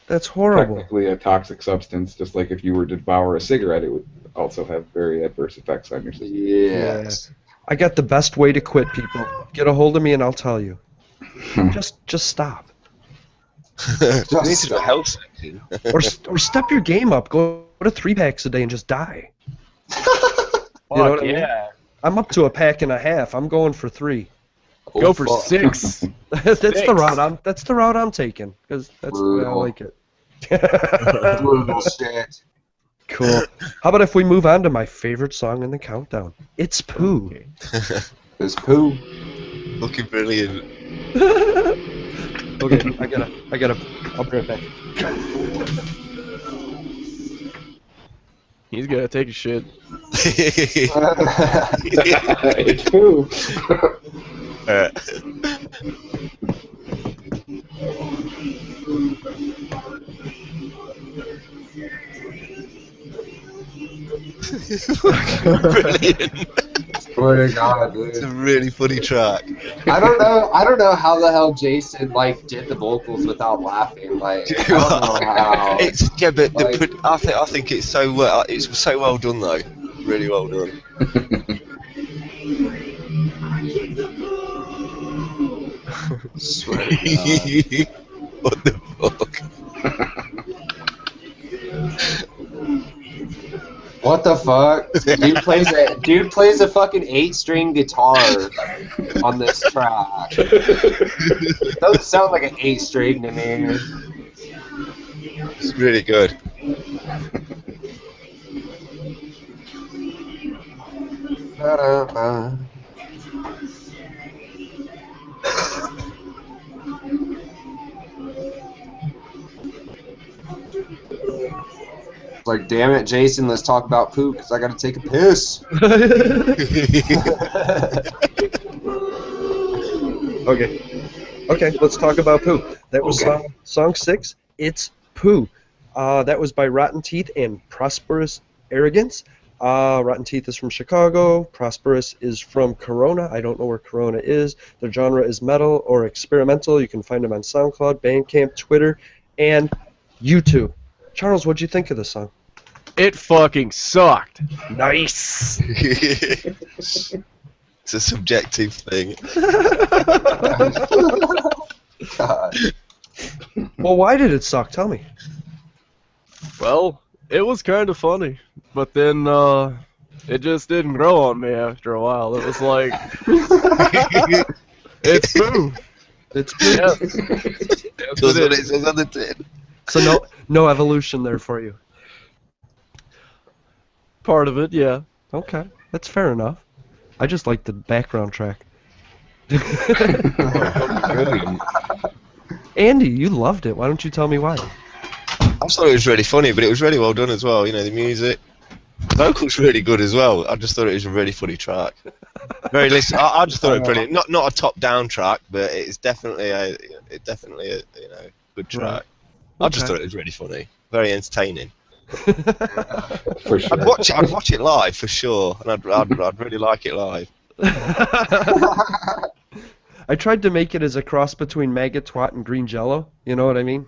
That's horrible. technically a toxic substance. Just like if you were to devour a cigarette, it would also have very adverse effects on your system. Yes. I got the best way to quit, people. Get a hold of me and I'll tell you. Just stop. We need to do a health section. Or step your game up. Go to 3 packs a day and just die. You know what I mean? I'm up to a pack and a half. I'm going for 3. Go for 6. That's the route I'm taking because that's the way I Brutal. like it. Brutal shit. Cool. How about if we move on to my favorite song in the countdown? It's Pooh. It's poo. Looking brilliant. Okay, I gotta. I'll be right back. He's gonna take a shit. It's poo. Brilliant. Swear to God, It's a dude. really funny track. I don't know how the hell Jason like did the vocals without laughing. Like I don't know how. It's but Like- I think it's so well done though. Really well done. Swear to God. What the fuck? What the fuck? Dude plays a fucking 8-string guitar on this track. Doesn't sound like an 8-string to me. It's really good. Like, damn it, Jason, let's talk about poop because I gotta take a piss. Okay, let's talk about Pooh. That was song 6. It's Pooh. That was by Rotten Teeth and Prosperous Arrogance. Rotten Teeth is from Chicago. Prosperous is from Corona. I don't know where Corona is. Their genre is metal or experimental. You can find them on SoundCloud, Bandcamp, Twitter, and YouTube. Charles, what'd you think of the song? It fucking sucked. Nice. It's a subjective thing. God. Well, why did it suck? Tell me. Well, it was kind of funny, but then it just didn't grow on me after a while. It was like, it's Pooh. It's Pooh. Yeah. Does what it says on the tin. So no evolution there for you. Part of it, yeah. Okay, that's fair enough. I just like the background track. Brilliant. Andy, you loved it. Why don't you tell me why? I just thought it was really funny, but it was really well done as well. You know, the music, the vocals really good as well. I just thought it was a really funny track. Very listen. I just thought it brilliant. Not a top-down track, but it's definitely a good track. I just Okay. thought it was really funny, very entertaining. For sure. I'd watch it live for sure, and I'd really like it live. I tried to make it as a cross between Maggot Twat and Green Jello. You know what I mean?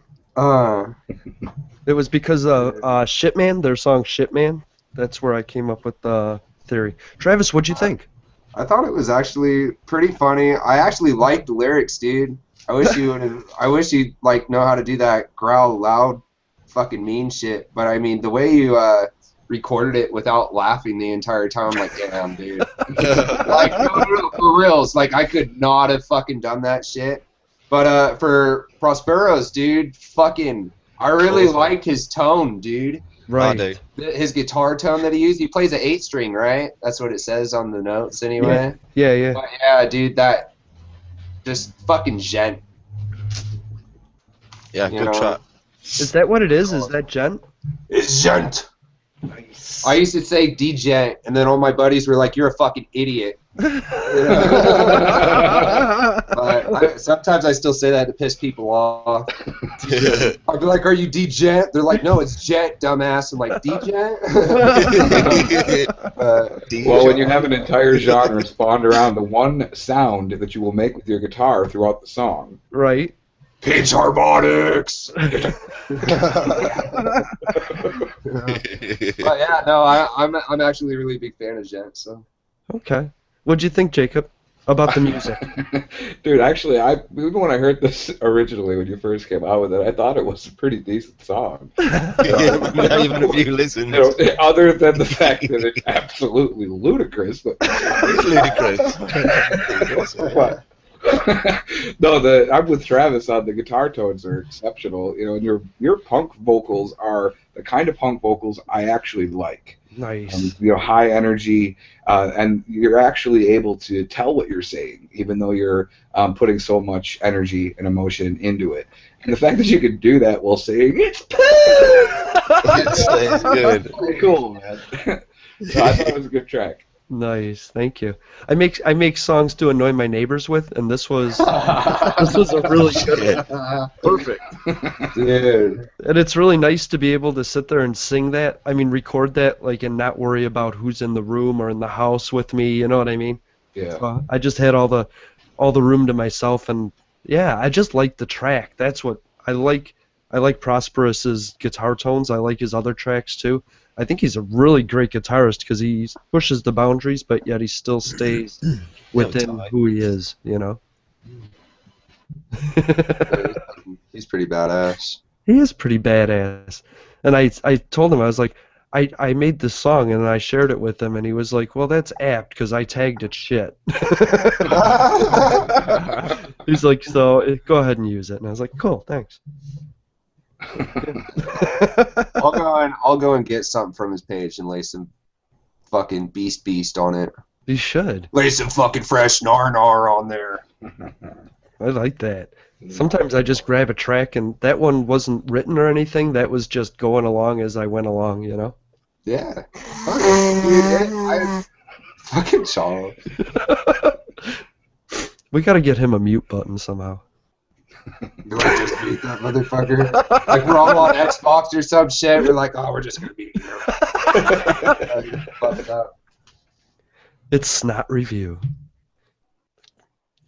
It was because of Shitman, their song Shitman. That's where I came up with the theory. Travis, what'd you think? I thought it was actually pretty funny. I actually liked the lyrics, dude. I wish you'd like know how to do that growl loud fucking mean shit. But I mean, the way you recorded it without laughing the entire time, like, damn, dude. Like, no, for reals. Like, I could not have fucking done that shit. But for Prospero's, dude, fucking, I really liked his tone, dude. Right. His guitar tone that he used. He plays an 8-string, right? That's what it says on the notes, anyway. Yeah. But yeah, dude, that just fucking gent. Yeah, good track. Is that what it is? Is that gent? It's gent. Nice. I used to say D-gent, and then all my buddies were like, "You're a fucking idiot." But sometimes I still say that to piss people off. I'd be like, "Are you D-gent?" They're like, "No, it's gent, dumbass." I'm like, "D-gent?" Well, when you have an entire genre spawned around the one sound that you will make with your guitar throughout the song. Right. Pitch harmonics. But yeah, no, I'm actually a really big fan of gent. So. Okay. What'd you think, Jacob, about the music? Dude, actually, even when I heard this originally when you first came out with it, I thought it was a pretty decent song. Not even if you listen. You know, other than the fact that it's absolutely ludicrous. But It's ludicrous. But, no, I'm with Travis on the guitar tones are exceptional. You know, and your punk vocals are the kind of punk vocals I actually like. Nice. You know, high energy, and you're actually able to tell what you're saying, even though you're putting so much energy and emotion into it. And the fact that you could do that while saying it's It's good. pretty cool, man. So I thought it was a good track. Nice, thank you. I make songs to annoy my neighbors with, and this was a really good one. Perfect. Dude. And it's really nice to be able to sit there and sing that. I mean, record that, like, and not worry about who's in the room or in the house with me. You know what I mean? Yeah. I just had all the room to myself, and yeah, I just like the track. That's what I like. I like Prosperous's guitar tones. I like his other tracks too. I think he's a really great guitarist because he pushes the boundaries, but yet he still stays within who he is, you know? He's pretty badass. He is pretty badass. And I told him, I was like, I made this song and I shared it with him, and he was like, well, that's apt because I tagged it shit. He's like, so go ahead and use it. And I was like, cool, thanks. I'll go and get something from his page and lay some fucking beast on it. You should. Lay some fucking fresh nar on there. I like that. Sometimes I just grab a track, and that one wasn't written or anything. That was just going along as I went along, you know? Yeah. I fucking Charles. We gotta get him a mute button somehow. You want to just mute that motherfucker? Like we're all on Xbox or some shit. We're like, oh, we're just gonna mute him. Fuck it up. It's Snot Review.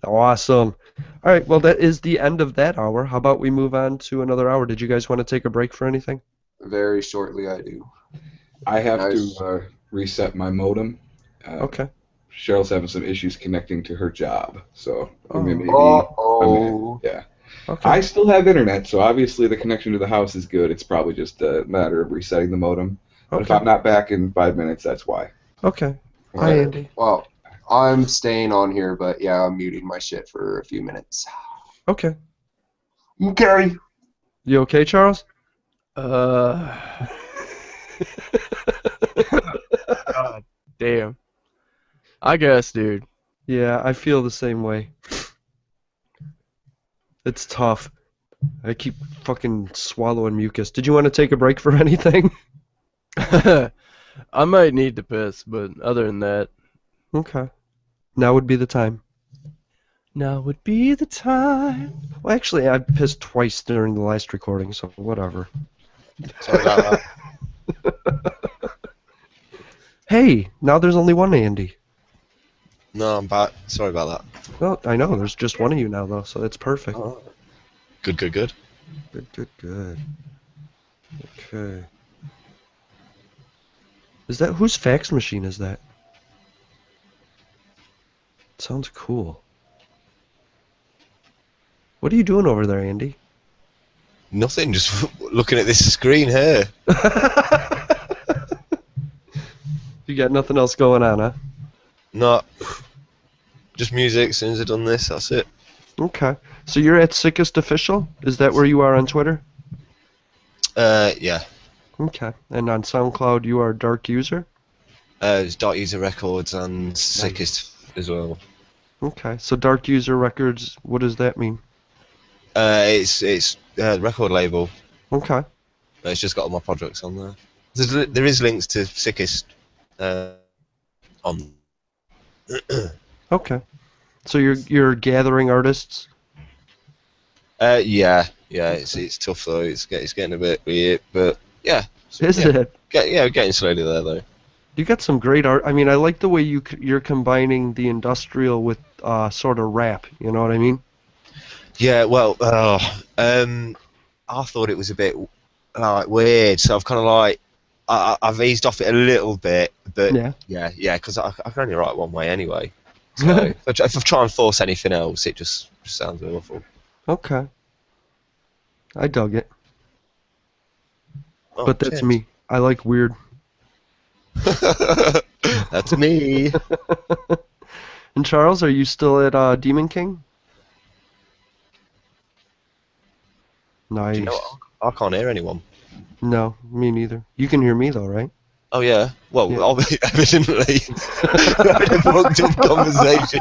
Awesome. All right, well, that is the end of that hour. How about we move on to another hour? Did you guys want to take a break for anything? Very shortly, I do. I have to reset my modem. Okay. Cheryl's having some issues connecting to her job, so maybe yeah. Okay. I still have internet, so obviously the connection to the house is good. It's probably just a matter of resetting the modem. But if I'm not back in 5 minutes, that's why. Okay. Hi, Andy. Well, I'm staying on here, but yeah, I'm muting my shit for a few minutes. Okay. Okay. You okay, Charles? God damn. I guess, dude. Yeah, I feel the same way. It's tough. I keep fucking swallowing mucus. Did you want to take a break for anything? I might need to piss, but other than that. Okay. Now would be the time. Now would be the time. Well, actually, I pissed twice during the last recording, so whatever. Sorry about that. Hey, now there's only one Andy. No, I'm back. Sorry about that. Well, I know there's just one of you now though, so that's perfect. Oh. Good, good, good. Good. Okay. Is that whose fax machine is that? Sounds cool. What are you doing over there, Andy? Nothing, just looking at this screen here. You got nothing else going on, huh? No, just music. As soon as I've done this, that's it. Okay. So you're at Sickest Official? Is that where you are on Twitter? Yeah. Okay. And on SoundCloud, you are Dark User? It's Dark User Records and Sickest as well. Okay. So Dark User Records, what does that mean? It's record label. Okay. It's just got all my projects on there. There is links to Sickest on. Okay. So you're gathering artists? Yeah. It's tough though. It's getting a bit weird, but yeah. Is it? We're getting slowly there though. You got some great art. I mean, I like the way you're combining the industrial with sort of rap. You know what I mean? Yeah. Well, I thought it was a bit weird, so I've kind of like I've eased off it a little bit, but yeah, because I can only write one way anyway. So if I try and force anything else, it just sounds awful. Okay. I dug it. Oh, But that's cheers. me. I like weird. That's me. And Charles, are you still at Demon King? Nice. Do you know what? I can't hear anyone. No, me neither. You can hear me though, right? Oh yeah. Well, Yeah. evidently, having a fucked up conversation.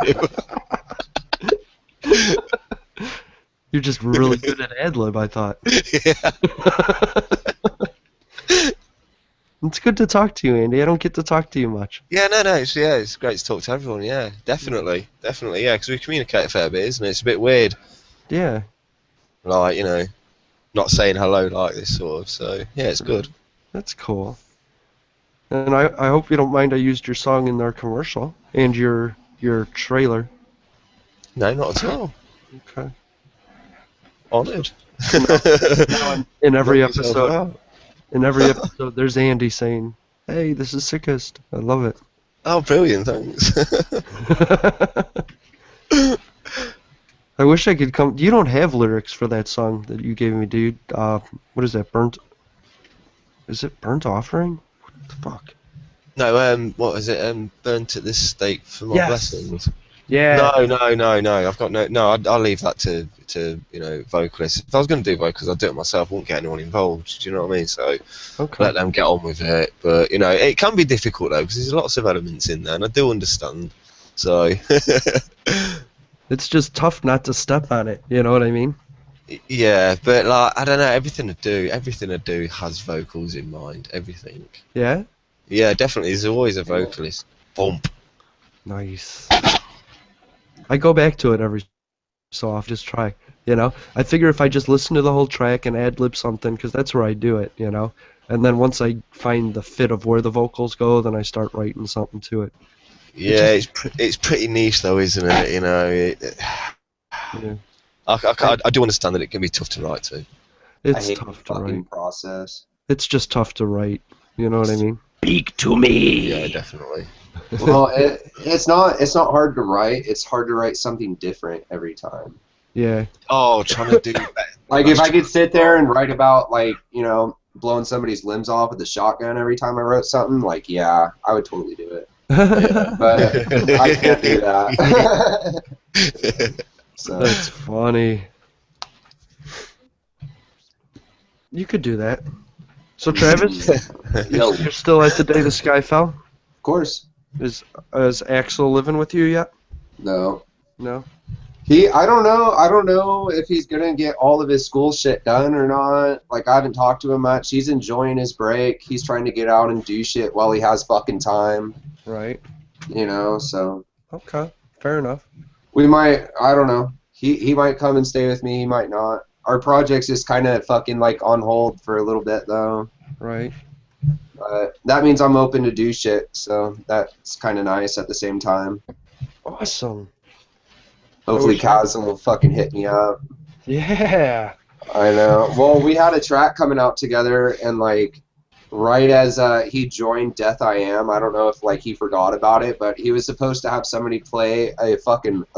You're just really good at ad-lib, I thought. Yeah. It's good to talk to you, Andy. I don't get to talk to you much. No. It's great to talk to everyone. Yeah, definitely. Yeah, because we communicate a fair bit, isn't it? It's a bit weird, Yeah. like not saying hello like this sort of. So yeah, it's good. That's cool. And I hope you don't mind I used your song in our commercial and your trailer. No, not at all. Okay. Honoured. In every Knock yourself episode, out. there's Andy saying, "Hey, this is Sickest." I love it. Oh, brilliant! Thanks. I wish I could come. You don't have lyrics for that song that you gave me, dude. What is that? Is it Burnt Offering? What the fuck? No, what is it? Burnt at this stake for my blessings. Yeah. No. I've got no. I'll leave that to vocalists. If I was going to do vocals, I'd do it myself. I wouldn't get anyone involved. Do you know what I mean? So Okay. let them get on with it. But it can be difficult though because there's lots of elements in there, and I do understand. So It's just tough not to step on it. You know what I mean? yeah, but like I don't know. Everything I do has vocals in mind. Everything. Yeah. Yeah, definitely. There's always a vocalist. Bump. Nice. I go back to it every so often, just try, I figure if I just listen to the whole track and ad-lib something, because that's where I do it, and then once I find the fit of where the vocals go, then I start writing something to it. Yeah, it's pretty niche though, isn't it? Yeah. I do understand that it can be tough to write to. I It's hate tough the to fucking write. process. It's just tough to write, you know what I mean? Speak to me. Yeah, definitely. Well, it's not hard to write. It's hard to write something different every time. Yeah. Oh, trying to do that. Like if I could sit there and write about blowing somebody's limbs off with a shotgun every time I wrote something, I would totally do it. But I can't do that. So That's funny. You could do that. So Travis, Yo, you're still at the day the sky fell? of course. Is Axel living with you yet? No. No. I don't know if he's gonna get all of his school shit done or not. Like I haven't talked to him much. He's enjoying his break. He's trying to get out and do shit while he has fucking time. Right. So Okay. Fair enough. we might, I don't know. He might come and stay with me, he might not. Our project's just kinda fucking like on hold for a little bit though. Right. But that means I'm open to do shit, so that's kinda nice at the same time. Awesome. Hopefully, wish- Chasm will fucking hit me up. Yeah. I know. Well, we had a track coming out together, and like, right as he joined Death I Am, I don't know if like he forgot about it, but he was supposed to have somebody play a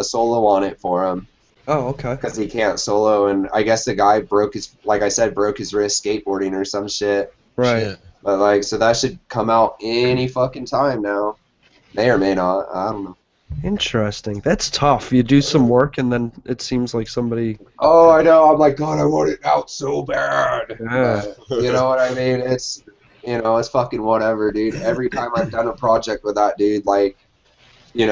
solo on it for him Oh, okay. because he can't solo, and I guess the guy broke his wrist skateboarding or some shit. Right. Shit. But like, so that should come out any fucking time now. May or may not. I don't know. Interesting. That's tough. You do some work and then it seems like somebody. Oh, I know. I'm like, God, I want it out so bad. Yeah. You know what I mean? It's, it's fucking whatever, dude. Every time I've done a project with that dude, like, he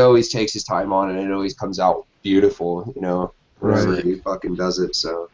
always takes his time on it and it always comes out beautiful, whenever Right. he fucking does it, so.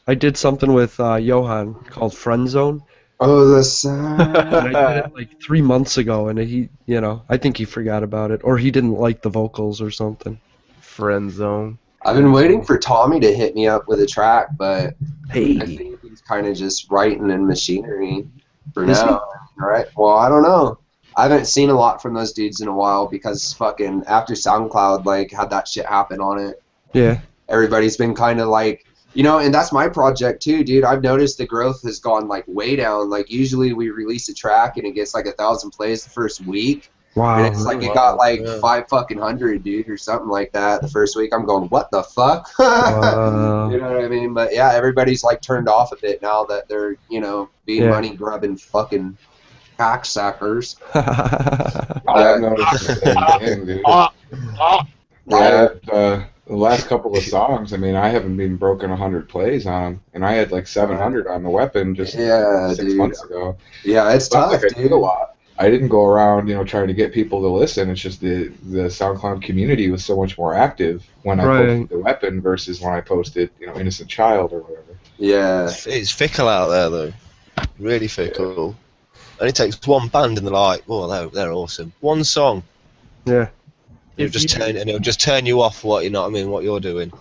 I did something with Johan called Friend Zone. Oh, the And sound. I did it like 3 months ago, and he, I think he forgot about it, or he didn't like the vocals or something. Friend zone. I've been waiting for Tommy to hit me up with a track, but I Hey, think he's kind of just writing in machinery for Is he? now. Right? Well, I don't know. I haven't seen a lot from those dudes in a while because fucking after SoundCloud like had that shit happen on it. yeah, Everybody's been kind of like, and that's my project too, dude. I've noticed the growth has gone like way down. Like usually we release a track and it gets like 1,000 plays the first week. wow. And it's like it got like 500, dude, or something like that the first week. I'm going, what the fuck? Wow. You know what I mean? But yeah, everybody's like turned off a bit now that they're, being Yeah. money grubbing fucking hacksackers. I've noticed the same thing, dude. Yeah, the last couple of songs, I mean, I haven't been broken 100 plays on them, and I had like 700 on the Weapon just Yeah, 6 dude. months ago. Yeah, it's It's not tough, like I did dude. a lot. I didn't go around, trying to get people to listen. It's just the SoundCloud community was so much more active when I Right. posted the Weapon versus when I posted, Innocent Child or whatever. Yeah. It's fickle out there though, really fickle. And it takes one band and they're like, oh, they're awesome. One song, Yeah. it'll just turn you off what what you're doing.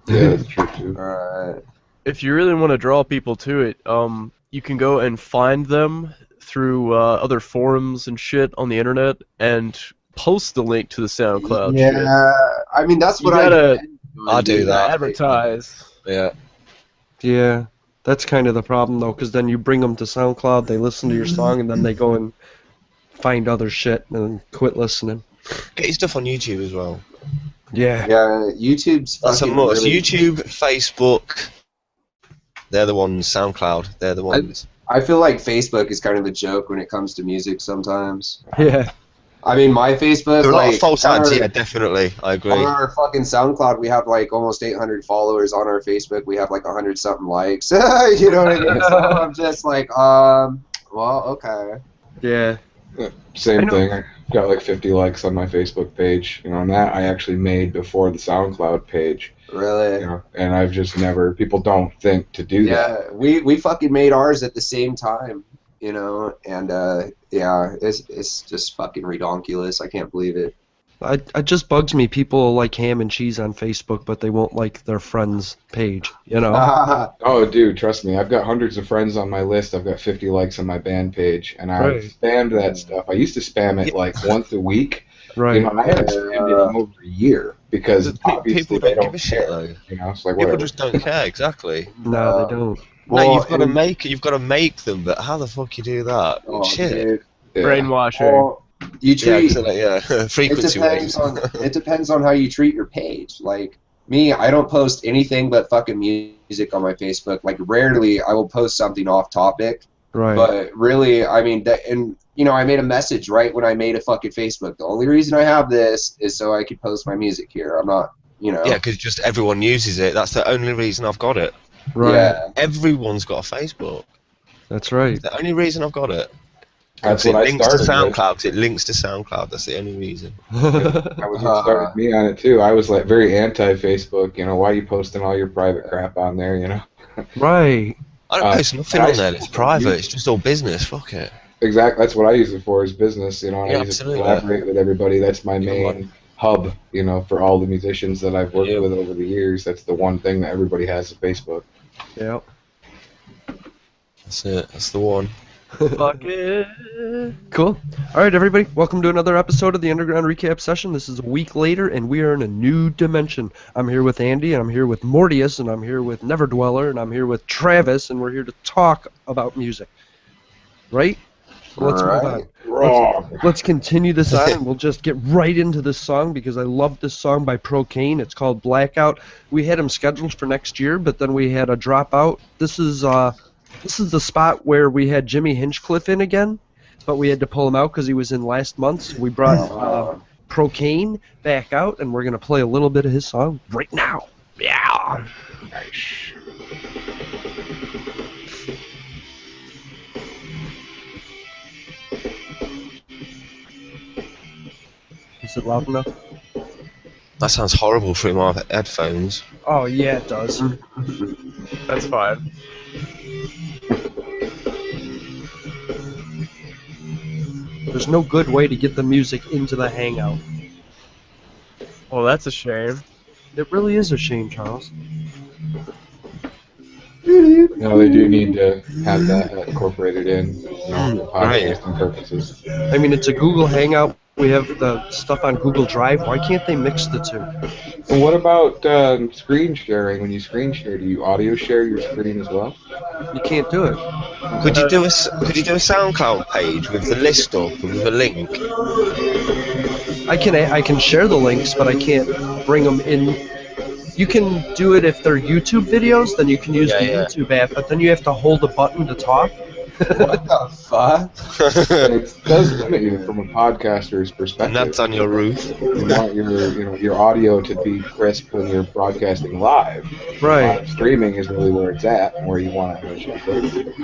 Yeah, that's true too. Alright. If you really want to draw people to it, you can go and find them through other forums and shit on the internet and post the link to the SoundCloud shit. Yeah, I mean that's You what gotta- I do that. Advertise. Yeah. Yeah. That's kind of the problem, though, because then you bring them to SoundCloud, they listen to your song, and then they go and find other shit and quit listening. Get your stuff on YouTube as well. Yeah. Yeah, YouTube's That's a fucking must. really- YouTube, Facebook, they're the ones. SoundCloud, they're the ones. I feel like Facebook is kind of a joke when it comes to music sometimes. Yeah. I mean, my Facebook, There are a lot like, of false on ads, our- yeah, definitely. I agree. On our fucking SoundCloud, we have like almost 800 followers. On our Facebook, we have like 100 something likes. You know what I mean? So I'm just like, well, okay. Yeah. Yeah, I same know. thing. I got like 50 likes on my Facebook page, and that I actually made before the SoundCloud page, Really? and I've just never, people don't think to do that. Yeah, we fucking made ours at the same time, and yeah, it's just fucking redonkulous. I can't believe it. It just bugs me. People like ham and cheese on Facebook, but they won't like their friend's page, Oh, dude, trust me. I've got hundreds of friends on my list. I've got 50 likes on my band page, and I've Right. spammed that stuff. I used to spam it like once a week. Right. I haven't spammed it in over a year because obviously People they don't don't give a shit care. though. It's like People whatever. just don't care. Exactly. No, they don't. No, you've got to and- make. You've got to make them. But how the fuck you do that? Oh, Shit. dude. Yeah. Brainwashing. Well, you Yeah, treat. exactly, yeah. Frequency waves. It depends on how you treat your page. Like me, I don't post anything but fucking music on my Facebook. Like rarely I will post something off topic. Right. But really, I mean, I made a message right when I made a fucking Facebook. The only reason I have this is so I could post my music here. I'm not, Yeah, because just everyone uses it. That's the only reason I've got it. right. Yeah. Everyone's got a Facebook. That's right. It's the only reason I've got it. That's it what I links to started with. SoundCloud. 'Cause it links to SoundCloud. That's the only reason. That was what started me on it too. I was like very anti-Facebook. Why are you posting all your private crap on there? Right. I don't post nothing I on there. It's still private. use- It's just all business. Fuck it. Exactly. That's what I use it for, is business. And I use it to absolutely. collaborate with everybody. That's my You're main right. hub. For all the musicians that I've worked Yeah. with over the years. That's the one thing that everybody has is Facebook. Yep. That's it. That's the one. Fuck it. Cool. All right, everybody. Welcome to another episode of the Underground Recap Session. This is a week later, and we are in a new dimension. I'm here with Andy, and I'm here with Mortius, and I'm here with Neverdweller, and I'm here with Travis, and we're here to talk about music. Right? So let's move on. Let's continue this on, and we'll just get right into this song because I love this song by Procane. It's called Blackout. We had him scheduled for next year, but then we had a dropout. This is the spot where we had Jimmy Hinchcliffe in again, but we had to pull him out because he was in last month. So we brought Procane back out, and we're going to play a little bit of his song right now. Yeah. Nice. Is it loud enough? That sounds horrible through my headphones. Oh, yeah, it does. That's fine. There's no good way to get the music into the Hangout. Well, that's a shame. It really is a shame, Charles. No, they do need to have that incorporated in, for podcasting purposes. I mean, it's a Google Hangout. We have the stuff on Google Drive. Why can't they mix the two? And what about screen sharing? When you screen share, do you audio share your screen as well? You can't do it. Could you do a SoundCloud page with the list up and with a link? I can share the links, but I can't bring them in. You can do it if they're YouTube videos, then you can use the YouTube app, but then you have to hold a button to talk. What the fuck? It does limit you from a podcaster's perspective. And that's on your roof. You want your audio to be crisp when you're broadcasting live. Right. Streaming is really where it's at, and where you want to actually put it.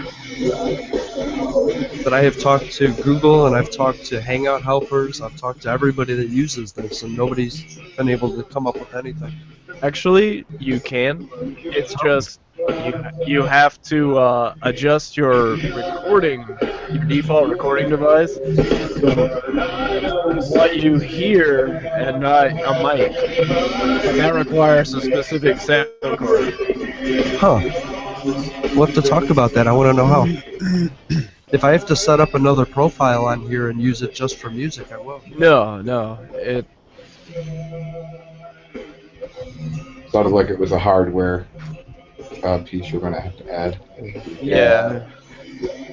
But I have talked to Google, and I've talked to Hangout helpers, I've talked to everybody that uses this, and nobody's been able to come up with anything. Actually, you can. It's just you have to adjust your default recording device, so what you hear and not a mic. That requires a specific sound card. Huh. We'll have to talk about that. I want to know how. If I have to set up another profile on here and use it just for music, I will. No, it. Sounded like it was a hardware piece you're going to have to add. Yeah.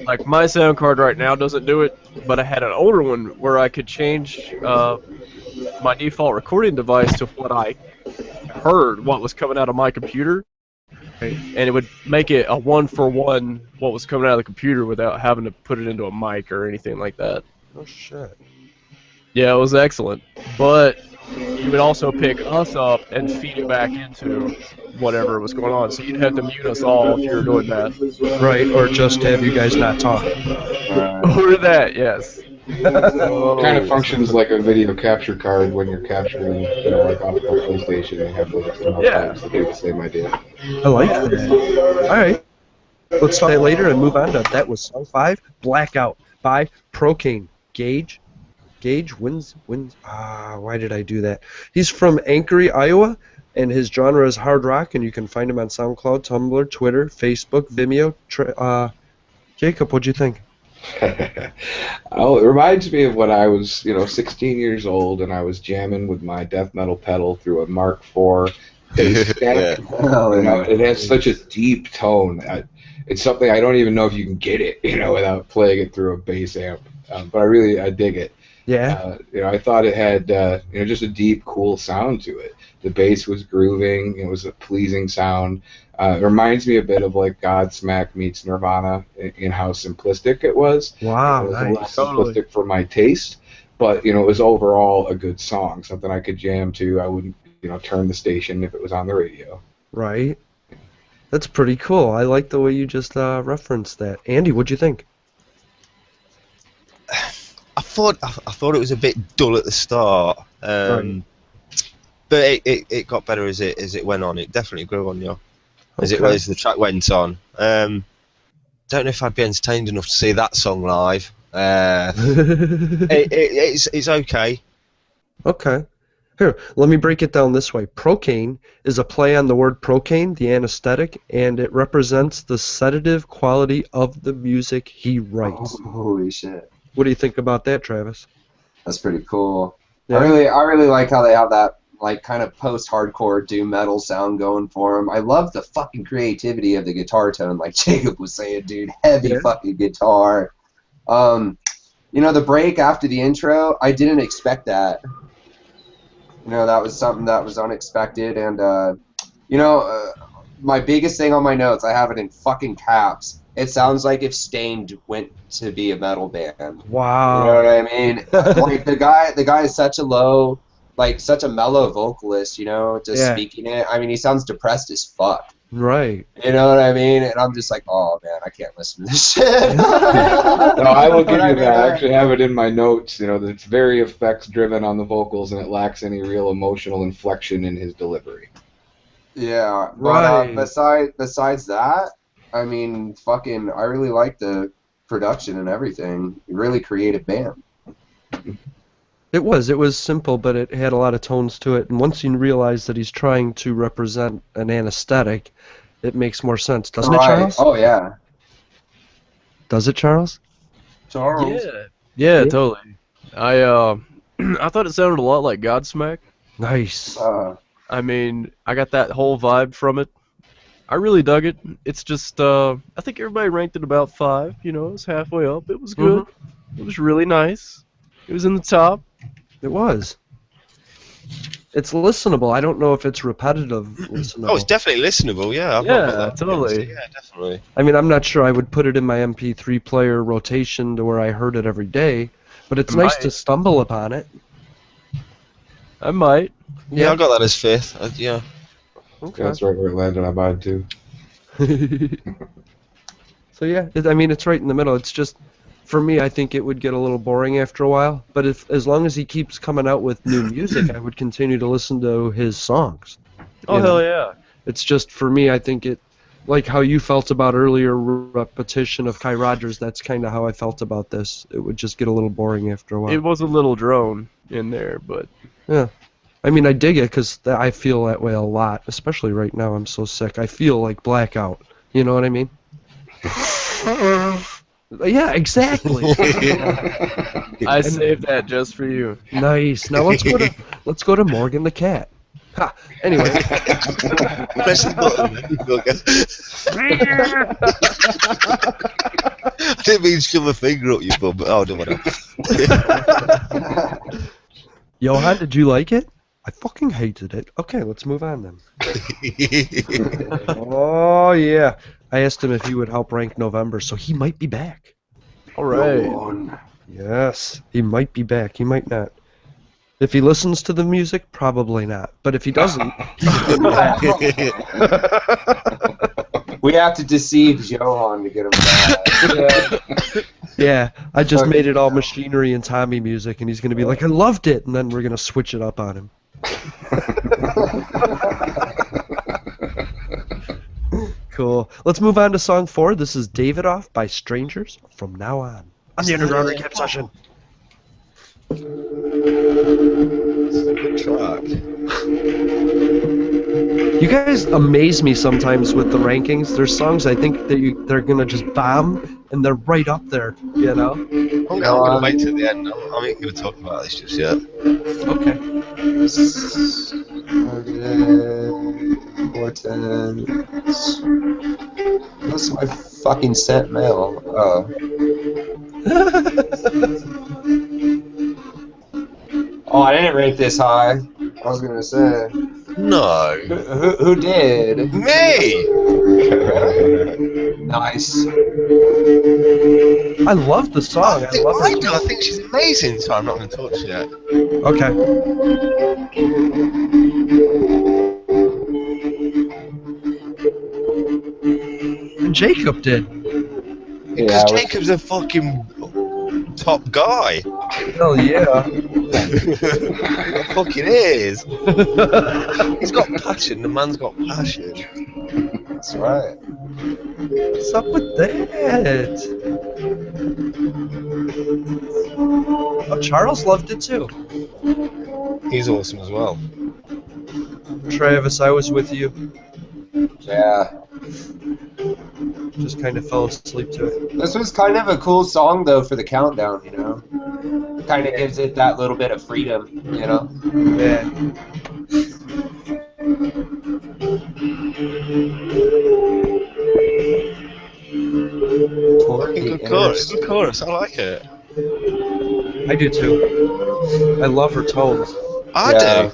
Like my sound card right now doesn't do it, but I had an older one where I could change my default recording device to what I heard, what was coming out of my computer, and it would make it a one-for-one what was coming out of the computer without having to put it into a mic or anything like that. Oh, shit. Yeah, it was excellent, but you would also pick us up and feed it back into whatever was going on, so you'd have to mute us all if you were doing that. Right, or just have you guys not talk. Or that, yes. Kind of functions like a video capture card when you're capturing, like off the PlayStation. They have those types to do the same idea. I like that. Alright. Let's talk that later and move on to that was song 5, Blackout by Procane. Gage wins. Why did I do that? He's from Anchorie, Iowa, and his genre is hard rock, and you can find him on SoundCloud, Tumblr, Twitter, Facebook, Vimeo. Jacob, what'd you think? Oh, it reminds me of when I was, 16 years old, and I was jamming with my death metal pedal through a Mark IV bass stack. It has such a deep tone. It's something I don't even know if you can get it, without playing it through a bass amp. But I dig it. Yeah. I thought it had, just a deep, cool sound to it. The bass was grooving. It was a pleasing sound. It reminds me a bit of like Godsmack meets Nirvana in how simplistic it was. Wow, it was nice. a little simplistic for my taste, but it was overall a good song, something I could jam to. I wouldn't, turn the station if it was on the radio. Right. That's pretty cool. I like the way you just referenced that. Andy, what'd you think? I thought it was a bit dull at the start, Right. but it got better as it went on. It definitely grew on you as the track went on. Don't know if I'd be entertained enough to see that song live. It's okay. Okay. Here, let me break it down this way. Procaine is a play on the word procaine, the anesthetic, and it represents the sedative quality of the music he writes. Oh, holy shit. What do you think about that, Travis? That's pretty cool. Yeah. I really like how they have that like kind of post-hardcore doom metal sound going for them. I love the fucking creativity of the guitar tone, like Jacob was saying, dude. Heavy fucking guitar. You know, the break after the intro, I didn't expect that. You know, that was something that was unexpected, and you know, my biggest thing on my notes, I have it in fucking caps. It sounds like if Stained went to be a metal band. Wow. You know what I mean? Like the guy is such a low, like such a mellow vocalist. You know, just speaking it. I mean, he sounds depressed as fuck. Right. You know what I mean? And I'm just like, oh man, I can't listen to this shit. No, I will give you that. I actually have it in my notes. You know, that it's very effects driven on the vocals, and it lacks any real emotional inflection in his delivery. Yeah. Right. But besides that, I mean, fucking, I really like the production and everything. Really creative band. It was simple, but it had a lot of tones to it. And once you realize that he's trying to represent an anesthetic, it makes more sense, doesn't it, Charles? Oh yeah. Does it, Charles? Charles. Yeah, totally. I I thought it sounded a lot like Godsmack. Nice. I mean, I got that whole vibe from it. I really dug it. It's just, I think everybody ranked it about 5. You know, it was halfway up. It was good. It was really nice. It was in the top. It was. It's listenable. I don't know if it's repetitive listenable. Oh, it's definitely listenable, yeah. I've not got that totally. Yeah, definitely. I mean, I'm not sure I would put it in my MP3 player rotation to where I heard it every day, but it's nice to stumble upon it. I might. Yeah, I got that as 5th. Yeah. Okay. That's right where it landed on mine, too. So yeah, I mean, it's right in the middle. It's just, for me, I think it would get a little boring after a while. But as long as he keeps coming out with new music, I would continue to listen to his songs. Oh, hell yeah. It's just, for me, I think it, like how you felt about earlier repetition of Kai Rogers, that's kind of how I felt about this. It would just get a little boring after a while. It was a little drone in there, but... Yeah. I mean, I dig it because I feel that way a lot, especially right now. I'm so sick. I feel like blackout. You know what I mean? Yeah, exactly. I saved that just for you. Nice. Now let's go to Morgan the cat. Ha. Anyway. Press the button. I didn't mean to shove a finger up your bum, but oh, don't worry. Johan, did you like it? I fucking hated it. Okay, let's move on then. Oh yeah. I asked him if he would help rank November, so he might be back. All right. Yes, he might be back. He might not. If he listens to the music, probably not. But if he doesn't, he's going to be back. We have to deceive Johan to get him back. Yeah, I just made it all machinery and Tommy music, and he's going to be like, I loved it, and then we're going to switch it up on him. Cool. Let's move on to song 4. This is Davidoff by Strangers from now on the Underground Recap Session. It's a good track. You guys amaze me sometimes with the rankings. There's songs I think that they're gonna just bomb, and they're right up there. You know. I'm gonna wait till the end. I'm not gonna talk about this just yet. Okay. That's my fucking sent mail. Oh. Oh, I didn't rate this high. I was gonna say. No. Who did? Me! Nice. I love the song. I think she's amazing, so I'm not going to talk to yet. Okay. And Jacob did. Because Jacob's a fucking top guy. Hell yeah. He fucking is. He's got passion. The man's got passion. That's right. What's up with that? Oh, Charles loved it too. He's awesome as well. Travis, I was with you. Yeah. Just kind of fell asleep to it. This was kind of a cool song, though, for the countdown, you know? Kind of gives it that little bit of freedom, you know? Yeah. Good chorus. Good chorus. I like it. I do too. I love her tones. I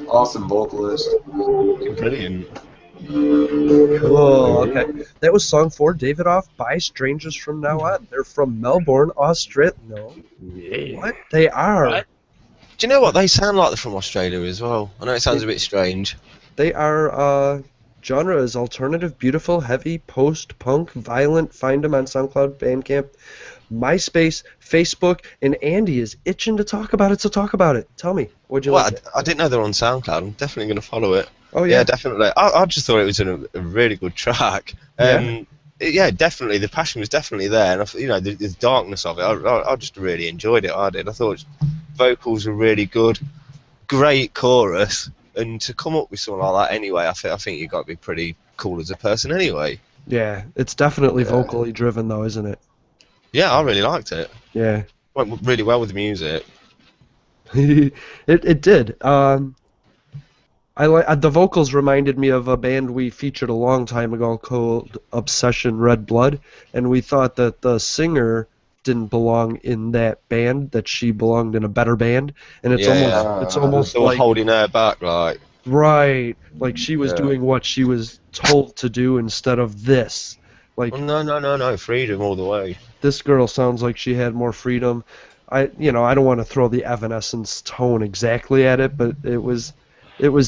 Awesome vocalist. do. Brilliant. Cool. Okay. That was song 4, David Off by Strangers From Now On. They're from Melbourne, Australia. No. Yeah. What? They are. What? Do you know what? They sound like they're from Australia as well. I know it sounds a bit strange. They are, genre is alternative, beautiful, heavy, post-punk, violent. Find them on SoundCloud, Bandcamp, MySpace, Facebook, and Andy is itching to talk about it, so talk about it. Tell me, what'd you Well, like? I didn't know they were on SoundCloud. I'm definitely going to follow it. Oh, Yeah, yeah. definitely. I just thought it was a really good track. Yeah, definitely. The passion was definitely there, and the darkness of it. I just really enjoyed it. I did. I thought vocals were really good, great chorus, and to come up with something like that anyway, I think you've got to be pretty cool as a person anyway. Yeah, it's definitely vocally driven, though, isn't it? Yeah, I really liked it. Yeah. Went really well with the music. it did. I like the vocals reminded me of a band we featured a long time ago called Obsession Red Blood, and we thought that the singer didn't belong in that band, that she belonged in a better band, and it's almost Sort of like holding her back, like. right, like she was doing what she was told to do instead of this. Like No, freedom all the way. this girl sounds like she had more freedom. I don't want to throw the Evanescence tone exactly at it, but it was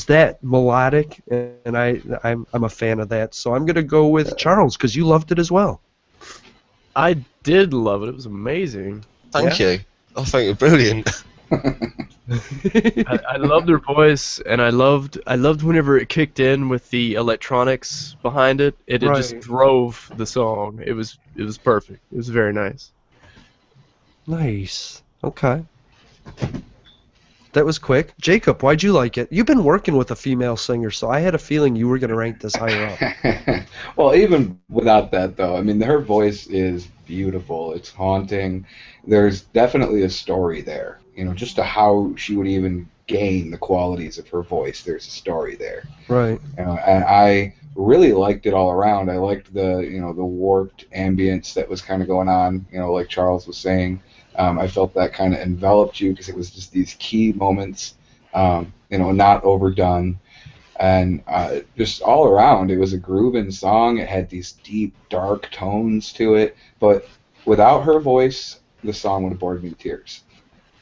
that melodic, and I'm a fan of that. So I'm gonna go with Charles because you loved it as well. I did love it. It was amazing. Thank you. I think you're brilliant. I loved her voice, and I loved whenever it kicked in with the electronics behind it. It just drove the song. It was perfect. It was very nice. Nice. Okay. That was quick. Jacob, why'd you like it? You've been working with a female singer, so I had a feeling you were going to rank this higher up. Well, even without that, though, I mean, her voice is beautiful. It's haunting. There's definitely a story there. Just to how she would even gain the qualities of her voice. There's a story there. Right. And I really liked it all around. I liked the warped ambience that was kind of going on. Like Charles was saying. I felt that kind of enveloped you because it was just these key moments, not overdone, and just all around it was a grooving song. It had these deep, dark tones to it, but without her voice, the song would have bored me to tears.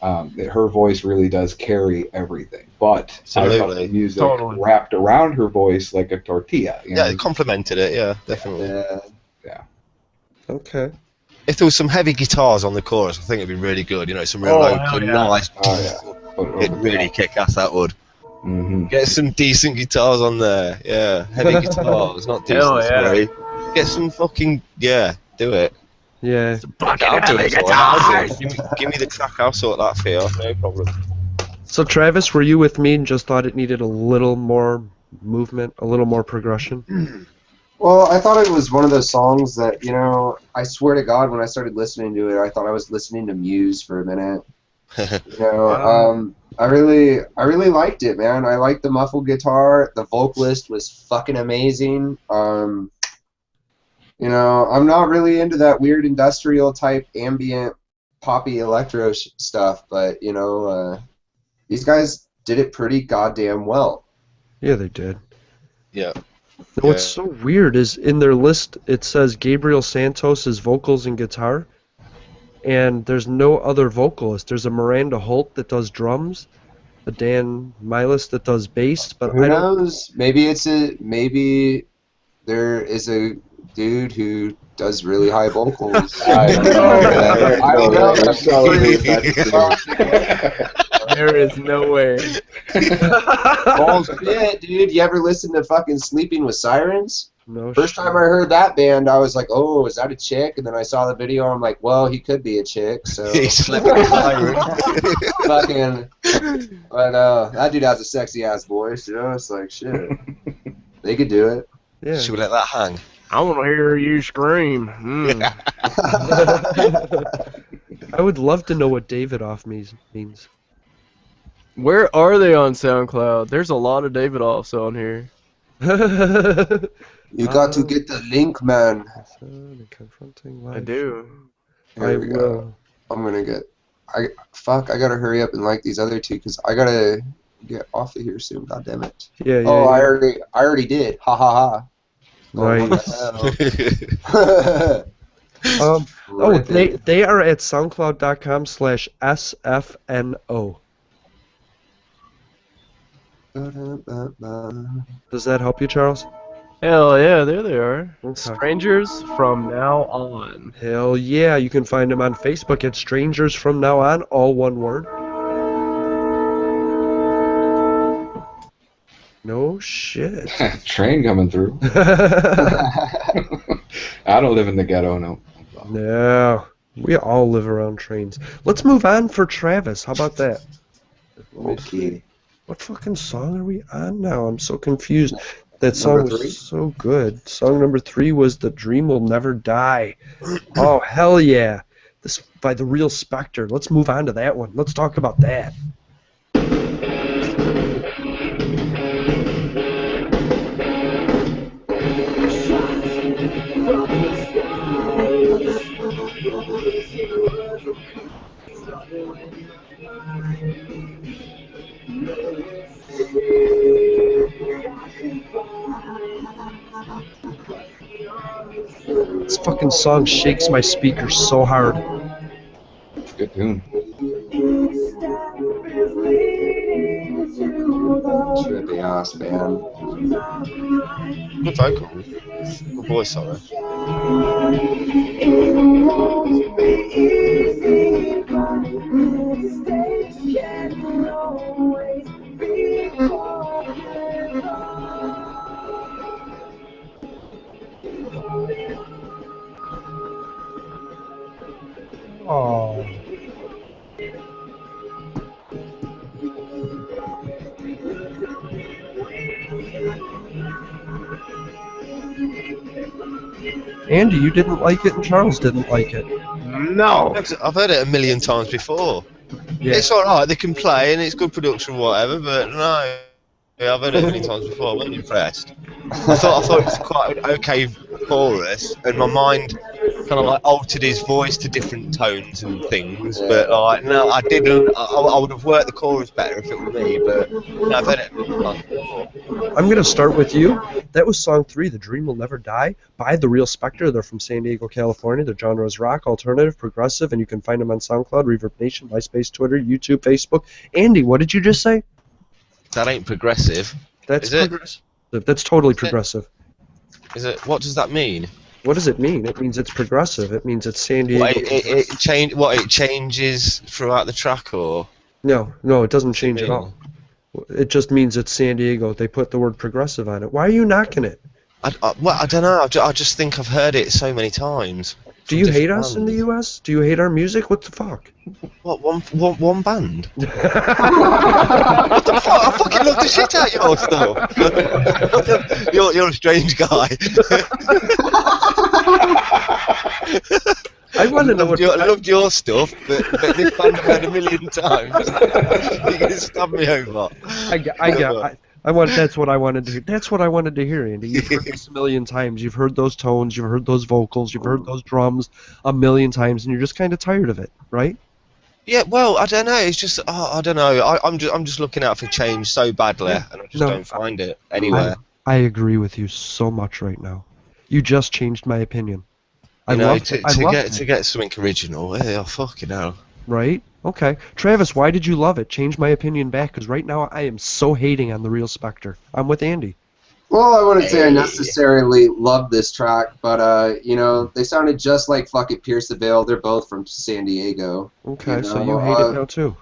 Her voice really does carry everything, but I felt the music wrapped around her voice like a tortilla. Yeah, it complemented it. Yeah, definitely. Yeah. Okay. If there was some heavy guitars on the chorus, I think it'd be really good. Some real local, nice. It'd really kick ass. That would. Mm-hmm. Get some decent guitars on there. Yeah, heavy guitars, not decent. Sorry. Get some fucking do it. Yeah. I'll do it. I'll do it. Give me the track. I'll sort that for you. No problem. So Travis, were you with me and just thought it needed a little more movement, a little more progression? Well, I thought it was one of those songs that, I swear to God, when I started listening to it, I thought I was listening to Muse for a minute. I really liked it, man. I liked the muffled guitar. The vocalist was fucking amazing. I'm not really into that weird industrial type ambient poppy electro stuff, but these guys did it pretty goddamn well. Yeah, they did. Yeah. What's so weird is in their list it says Gabriel Santos' vocals and guitar, and there's no other vocalist. There's a Miranda Holt that does drums, a Dan Milas that does bass, but who knows? Maybe there is a dude who does really high vocals. There is no way. Bullshit, dude. You ever listen to fucking Sleeping with Sirens? No. First time I heard that band, I was like, oh, is that a chick? And then I saw the video, I'm like, well, he could be a chick, so. He's sleeping with Sirens. Fucking, But that dude has a sexy ass voice, you know. It's like shit. They could do it. Yeah. Should we let that hang? I want to hear you scream. I would love to know what Davidoff means. Where are they on SoundCloud? There's a lot of Davidoffs on here. You got to get the link, man. Confronting I life. do. Here I we will. go. I'm gonna get. I gotta hurry up and like these other two because I gotta get off of here soon. God damn it. Yeah, yeah. Oh, yeah. I already did. Ha ha ha. Nice. Oh, They are at soundcloud.com/sfno. Does that help you, Charles? Hell yeah, there they are. Okay. Strangers from now on. Hell yeah, you can find them on Facebook at Strangers From Now On, all one word. No shit. Train coming through. I don't live in the ghetto, no. No, we all live around trains. Let's move on for Travis. How about that? Okay. What fucking song are we on now? I'm so confused. That song Number was three? so good. Song number 3 was "The Dream Will Never Die." Oh hell yeah! This by The Real Spectre. Let's move on to that one. Let's talk about that. This fucking song shakes my speakers so hard. It's a good tune. Trippy ass, man. Good vocal. Good voice on it. Oh. Andy, you didn't like it, and Charles didn't like it. No. I've heard it a million times before. Yeah. It's alright, they can play and it's good production, whatever, but no. Yeah, I've heard it many times before, I wasn't impressed. I thought it was quite an okay chorus, and my mind kind of like altered his voice to different tones and things, but like, no, I didn't. I would have worked the chorus better if it were me, but no, I've heard it many times before. I'm going to start with you. That was song 3, "The Dream Will Never Die," by The Real Spectre. They're from San Diego, California. Their genre is rock, alternative, progressive, and you can find them on SoundCloud, Reverb Nation, MySpace, Twitter, YouTube, Facebook. Andy, what did you just say? That ain't progressive. That's Is it? progressive. That's totally Is it? progressive. Is it? What does that mean? What does it mean? It means it's progressive. It means it's San Diego. What, it changes throughout the track, or? No, it doesn't change at all. It just means it's San Diego. They put the word progressive on it. Why are you knocking it? I don't know. I just think I've heard it so many times. Do you hate us in the U.S.? Do you hate our music? What the fuck? What, one band? What the fuck? I fucking love the shit out of your stuff. You're a strange guy. I want to know what. I loved your stuff, but this band I've heard a million times. You're gonna stab me over. That's what I wanted to hear. That's what I wanted to hear, Andy. You've heard this a million times. You've heard those tones. You've heard those vocals. You've heard those drums a million times, and you're just kind of tired of it, right? Yeah, well, I don't know. It's just, I don't know. I'm just looking out for change so badly, and I just don't find it anywhere. I agree with you so much right now. You just changed my opinion. To get something original, yeah, fucking hell. Right? Okay. Travis, why did you love it? Change my opinion back, because right now I am so hating on The Real Spectre. I'm with Andy. Well, I wouldn't say I necessarily loved this track, but they sounded just like fucking Pierce the Veil. They're both from San Diego. Okay, so you hate it now too.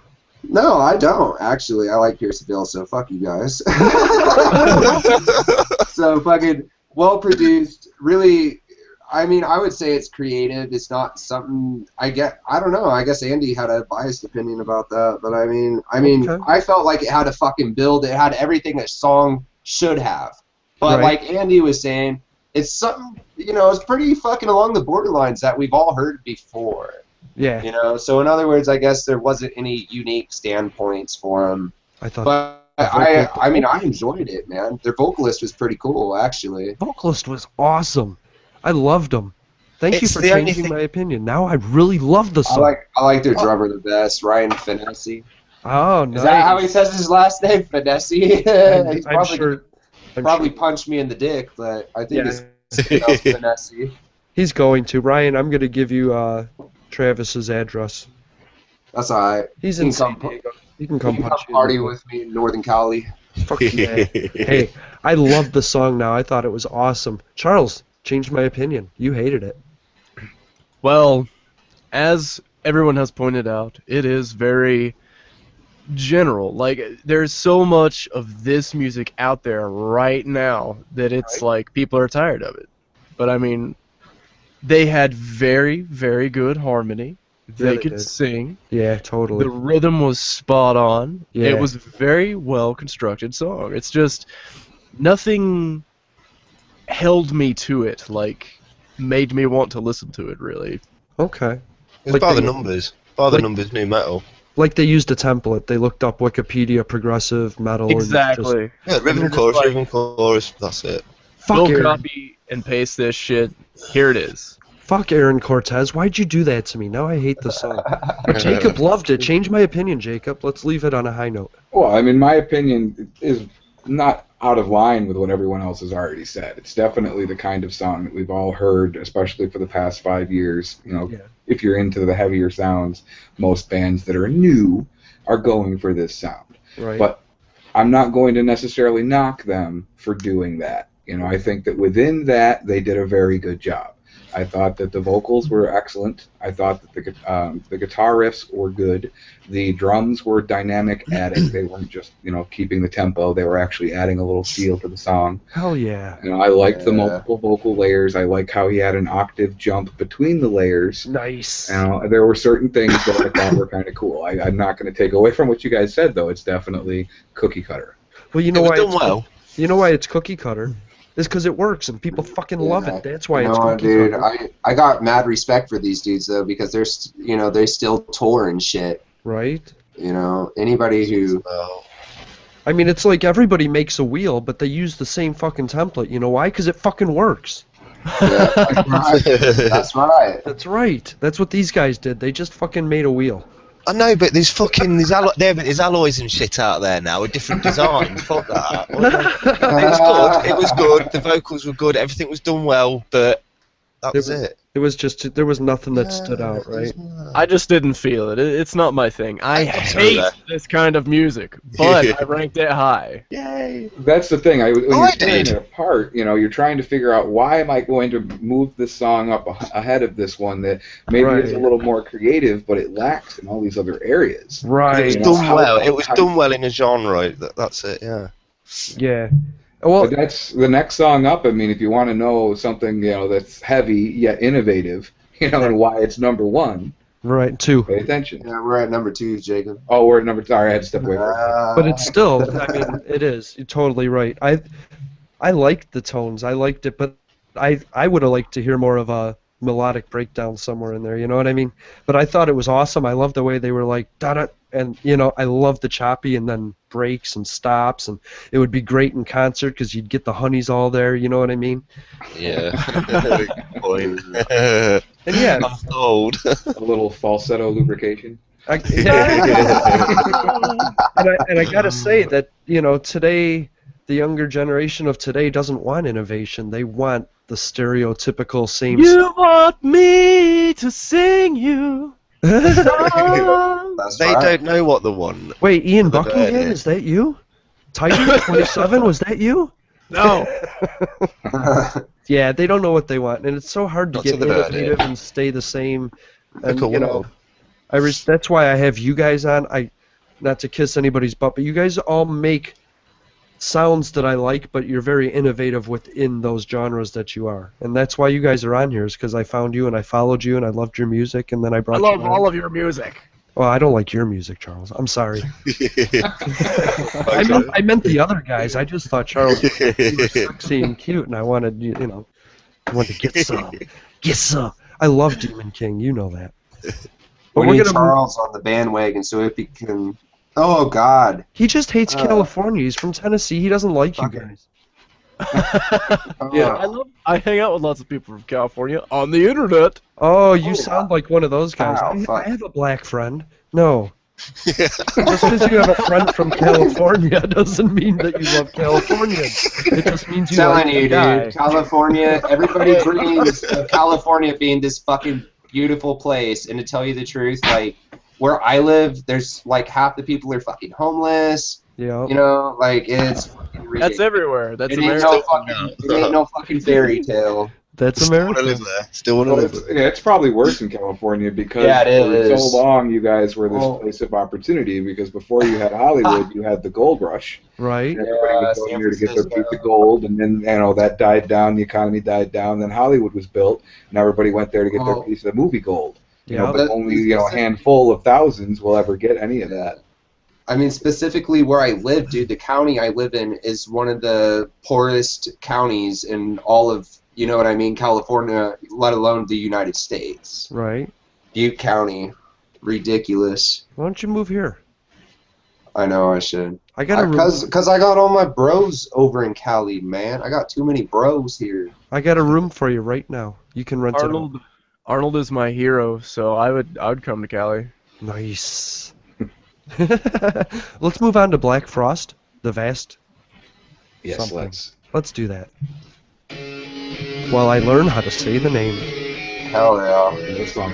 No, I don't actually. I like Pierce the Veil, so fuck you guys. So fucking well produced. Really, I mean, I would say it's creative. It's not something I don't know. I guess Andy had a biased opinion about that, but I mean, Okay. I felt like it had a fucking build. It had everything a song should have. But Right. like Andy was saying, it's something, it's pretty fucking along the borderlines that we've all heard before. Yeah, So in other words, I guess there wasn't any unique standpoints for them. I thought But I mean, I enjoyed it, man. Their vocalist was pretty cool, actually. vocalist was awesome. I loved him. Thank you It's for the only changing thing- my opinion. Now I really love the I song. like their drummer the best, Ryan Finesse. Oh, nice. Is that how he says his last name, Finesse? He's I'm probably sure. I'm probably sure punched me in the dick, but I think Yeah. it's pronounced Finesse. he's going to. Ryan, I'm going to give you Travis's address. That's alright. He's He in can San come- Diego. He can You come can punch come you. party with me in Northern Cali. Fuck yeah. Hey, I love the song now. I thought it was awesome. Charles, changed my opinion. You hated it. Well, as everyone has pointed out, it is very general. Like, there's so much of this music out there right now that it's like people are tired of it. But I mean, they had very, very good harmony. They Really could did. sing. Yeah, totally. The rhythm was spot on. Yeah. It was a very well constructed song. It's just nothing held me to it, like made me want to listen to it really. Okay. It's Like by they- the numbers. By the like- numbers, new metal. Like they used a template. They looked up Wikipedia progressive metal. And just, Exactly. Yeah, rhythm just chorus, like- rhythm chorus. That's it. fuck We'll Aaron. copy and paste this shit. Here it is. Fuck Aaron Cortez. Why'd you do that to me? Now I hate the song. Jacob loved it. Change my opinion, Jacob. Let's leave it on a high note. Well, I mean, my opinion is not out of line with what everyone else has already said. It's definitely the kind of song that we've all heard, especially for the past 5 years. Yeah. If you're into the heavier sounds, most bands that are new are going for this sound. Right. But I'm not going to necessarily knock them for doing that. I think that within that, they did a very good job. I thought that the vocals were excellent. I thought that the guitar riffs were good. The drums were dynamic adding. They weren't just, keeping the tempo. They were actually adding a little feel to the song. Hell yeah. I liked the Yeah. multiple vocal layers. I like how he had an octave jump between the layers. Nice. There were certain things that I thought were kind of cool. I'm not going to take away from what you guys said, though. It's definitely cookie cutter. Well, you know It was why done it's well. You know why it's cookie cutter? It's because it works and people fucking love Yeah. it. That's why You it's know what, cookie dude? cutter. I got mad respect for these dudes though because they still tour and shit. Right? Anybody who Well, I mean, it's like everybody makes a wheel, but they use the same fucking template. You know why? Because it fucking works. yeah, that's right. That's right. That's what these guys did. They just fucking made a wheel. I know, but there's alloys and shit out there now with different designs. Fuck that. It was good. It was good. The vocals were good. Everything was done well, but that was it. It was just there was nothing that stood out, right? I just didn't feel it. It's not my thing. I hate this kind of music, but I ranked it high. Yay! That's the thing. When Oh, you're I tearing did. it apart, you're trying to figure out why am I going to move this song up ahead of this one that maybe is a Right. little more creative, but it lacks in all these other areas. It Right. was You know, done how- well. It was how- done well in a genre. That's it. Yeah. Yeah. Well, But that's the next song up. I mean, if you want to know something, that's heavy yet innovative, and why it's number one, right, too. pay attention. Yeah, we're at number 2, Jacob. Oh, we're at number. Sorry, I had to step away from it. But it's still, I mean, it is. You're totally right. I liked the tones. I liked it, but I would have liked to hear more of a melodic breakdown somewhere in there. You know what I mean? But I thought it was awesome. I loved the way they were like da da, and I love the choppy and then breaks and stops, and it would be great in concert because you'd get the honeys all there. You know what I mean? Yeah. Good point. And yeah, I'm old. A little falsetto lubrication. and I gotta say that today the younger generation of today doesn't want innovation. They want the stereotypical same. You want me to sing you. That's They right. don't know what they want. Wait, Ian Look at Buckingham, it. is that you? Tiger 27, was that you? No. Yeah, they don't know what they want, and it's so hard to Not get to the bird, innovative and stay the same. And Look at what- that's why I have you guys on. Not to kiss anybody's butt, but you guys all make sounds that I like, but you're very innovative within those genres that you are. And that's why you guys are on here, is because I found you and I followed you and I loved your music, and then I I brought love you on. all of your music. Well, I don't like your music, Charles. I'm sorry. I meant the other guys. I just thought Charles was sexy and cute, and I wanted, I wanted to get some. Get some. I love Demon King. You know that. But We need gonna Charles on the bandwagon so if he can. Oh God. He just hates California. He's from Tennessee. He doesn't like you guys. Yeah, I hang out with lots of people from California on the internet. Oh, you sound like one of those guys. Wow, I fuck. have a black friend. No. Just because you have a friend from California doesn't mean that you love California. It just means you Telling like you, the guy. dude, California. Everybody dreams of California being this fucking beautiful place, and to tell you the truth, like where I live, there's like half the people are fucking homeless. Yeah. You know, like it's fucking ridiculous. That's everywhere. That's It ain't, America. it ain't no fucking fairy tale. That's Still want to America. live there. Still want to Well, live it's, there. yeah, it's probably worse in California because Yeah, it for is. so long you guys were this Well- place of opportunity. Because before you had Hollywood, you had the gold rush. Right? Everybody would go San here to get their Francisco. piece of gold, and then that died down. The economy died down. Then Hollywood was built, and everybody went there to get their Well- piece of the movie gold. Yeah. But only a handful of thousands will ever get any of that. I mean, specifically where I live, dude, the county I live in is one of the poorest counties in all of, you know what I mean, California, let alone the United States. Right. Butte County. Ridiculous. Why don't you move here? I know I should. I got a room. Because I got all my bros over in Cali, man. I got too many bros here. I got a room for you right now. You can rent Arnold is my hero, so I would come to Cali. it. Nice. Let's move on to Black Frost, the Vast. Yes, Something. Let's do that. While I learn how to say the name. Hell yeah. This song.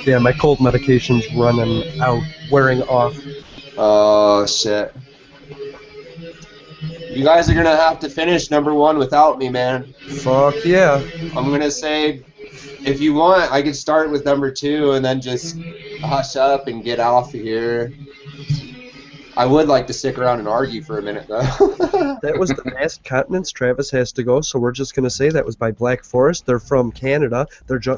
Yeah, my cold medication's running out, wearing off. Oh, shit. You guys are going to have to finish number one without me, man. Fuck yeah. I'm going to say, if you want, I could start with number two and then just hush up and get off of here. I would like to stick around and argue for a minute, though. That was the Vast Continents. Travis has to go, so we're just going to say that was by Black Forest. They're from Canada.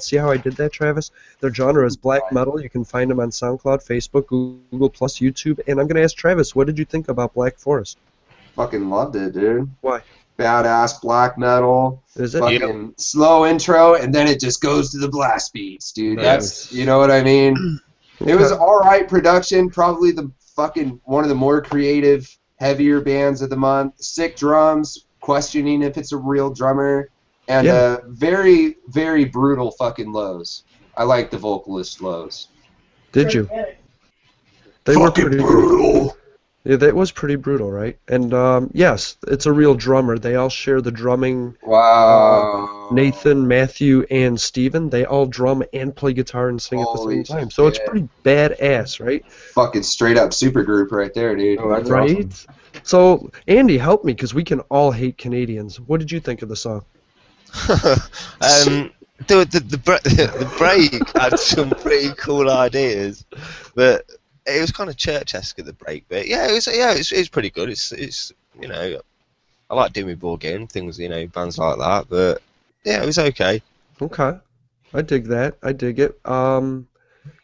See how I did that, Travis? Their genre is black metal. You can find them on SoundCloud, Facebook, Google+, YouTube. And I'm going to ask Travis, what did you think about Black Forest? Fucking loved it, dude. Why? Badass black metal. Is it? Fucking slow intro, and then it just goes to the blast beats, dude. Nice. That's, you know what I mean? It was alright production, probably the fucking one of the more creative, heavier bands of the month. Sick drums, questioning if it's a real drummer, and very, very brutal fucking lows. I like the vocalist lows. Did you? They were pretty brutal. Yeah, that was pretty brutal, right? And yes, it's a real drummer. They all share the drumming. Wow. Nathan, Matthew, and Steven, they all drum and play guitar and sing at the Holy same time. So it's shit. pretty badass, right? Fucking straight up supergroup right there, dude. Oh, that's Right? awesome. So, Andy, help me, because we can all hate Canadians. What did you think of the song? The break had some pretty cool ideas, but it was kind of church-esque at the break. But yeah, it was pretty good. It's you know, I like Dimmy Borgin, things, you know, bands like that. But yeah, it was okay. Okay. I dig that. I dig it.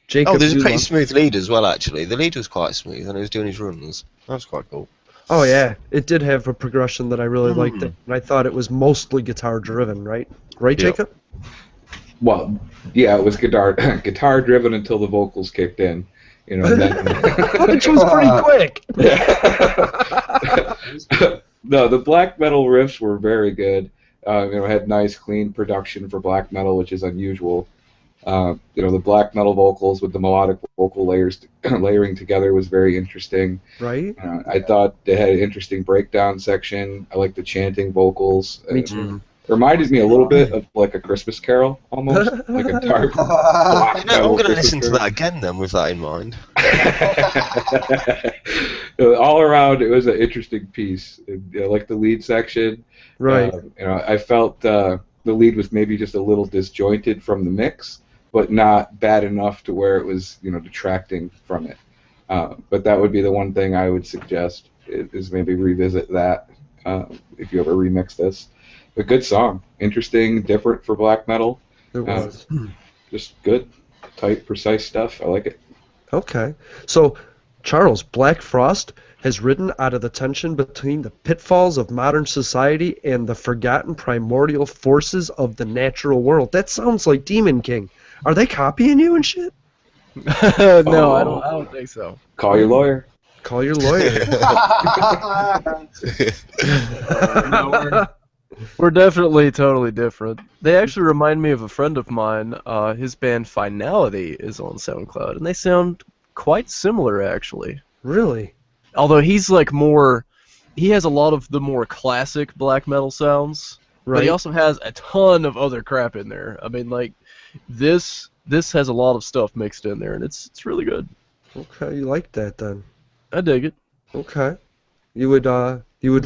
Jacob, Oh, there's a you pretty love- smooth lead as well. Actually, the lead was quite smooth, and he was doing his runs. That was quite cool. Oh, yeah. It did have a progression that I really liked. It, and I thought it was mostly guitar-driven, right? Right, Yeah. Jacob? Well, yeah, it was guitar driven until the vocals kicked in. You know, and then, Which was pretty quick. No, the black metal riffs were very good. You know, had nice, clean production for black metal, which is unusual. You know, the black metal vocals with the melodic vocal layers layering together was very interesting. Right? I thought they had an interesting breakdown section. I like the chanting vocals. Me too. Reminded me a little bit of like a Christmas Carol, almost like a dark black You know, metal I'm going to Christmas listen to Carol. that again then, with that in mind. All around, it was an interesting piece. Like the lead section. Right. I felt the lead was maybe just a little disjointed from the mix, but not bad enough to where it was, detracting from it. But that would be the one thing I would suggest is maybe revisit that if you ever remix this. A good song, interesting, different for black metal. It was. Just good, tight, precise stuff. I like it. Okay. So, Charles, Black Frost has ridden out of the tension between the pitfalls of modern society and the forgotten primordial forces of the natural world. That sounds like Demon King. Are they copying you and shit? No, I don't think so. Call your lawyer. Call your lawyer. We're definitely totally different. They actually remind me of a friend of mine. His band Finality is on SoundCloud, and they sound quite similar, actually. Really? Although he's like more, he has a lot of the more classic black metal sounds, but he Right. also has a ton of other crap in there. I mean, like this has a lot of stuff mixed in there, and it's really good. Okay, you like that then. I dig it. Okay. You would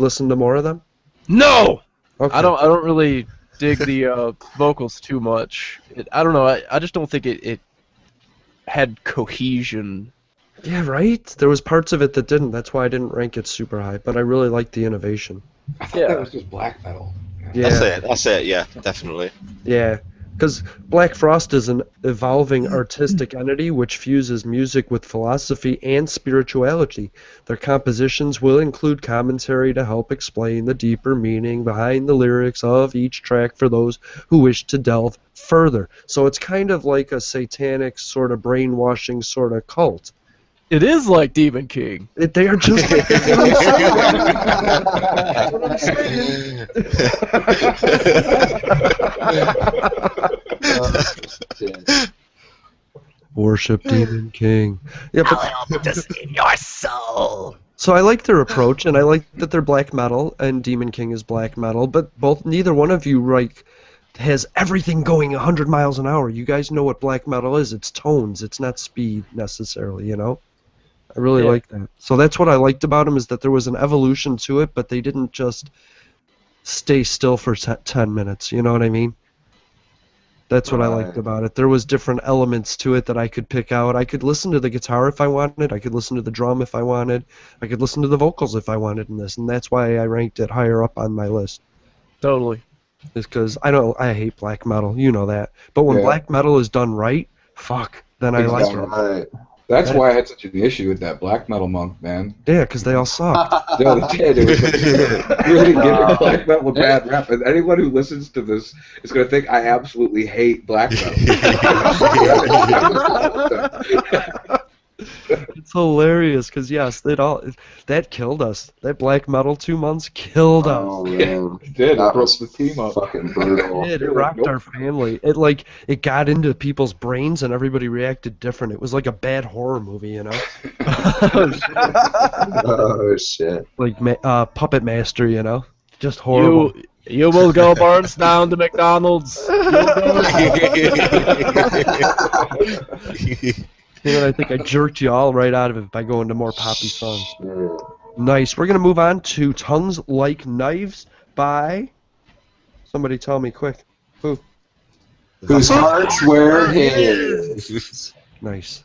listen to more of them? No, Okay. I don't really dig the vocals too much. I don't know. I just don't think it had cohesion. Yeah, right? There was parts of it that didn't. That's why I didn't rank it super high, but I really liked the innovation. I thought that was just black metal. Yeah. That's it, yeah, definitely. Yeah, because Black Frost is an evolving artistic entity which fuses music with philosophy and spirituality. Their compositions will include commentary to help explain the deeper meaning behind the lyrics of each track for those who wish to delve further. So it's kind of like a satanic sort of brainwashing sort of cult. It is like Demon King. They are just like Worship Demon King. Yeah, but Just in your soul. so I like their approach, and I like that they're black metal, and Demon King is black metal. But neither one of you has everything going 100 miles an hour. You guys know what black metal is. It's tones. It's not speed necessarily. You know. I really like that. So that's what I liked about them is that there was an evolution to it, but they didn't just stay still for 10 minutes. You know what I mean? That's what I liked about it. There was different elements to it that I could pick out. I could listen to the guitar if I wanted. I could listen to the drum if I wanted. I could listen to the vocals if I wanted in this, and that's why I ranked it higher up on my list. Totally. Is because I hate black metal. You know that. But when black metal is done right, fuck, then I like it. Right. That's why I had such an issue with that black metal monk, man. Yeah, because they all suck. Yeah, they did. It was really giving black metal a bad rap. And anyone who listens to this is going to think I absolutely hate black metal. It's hilarious because yes, that killed us. That black metal 2 months killed us. Oh man, It did. It that broke was the team up. fucking brutal. It rocked our family. It got into people's brains and everybody reacted different. It was like a bad horror movie, you know. Oh shit. Like Puppet Master, you know. Just horrible. You will go burns down to McDonald's. And then I think I jerked you all right out of it by going to more poppy songs. Yeah. Nice. We're gonna move on to Tongues Like Knives by somebody tell me quick. Who? Whose hearts wear his. Nice.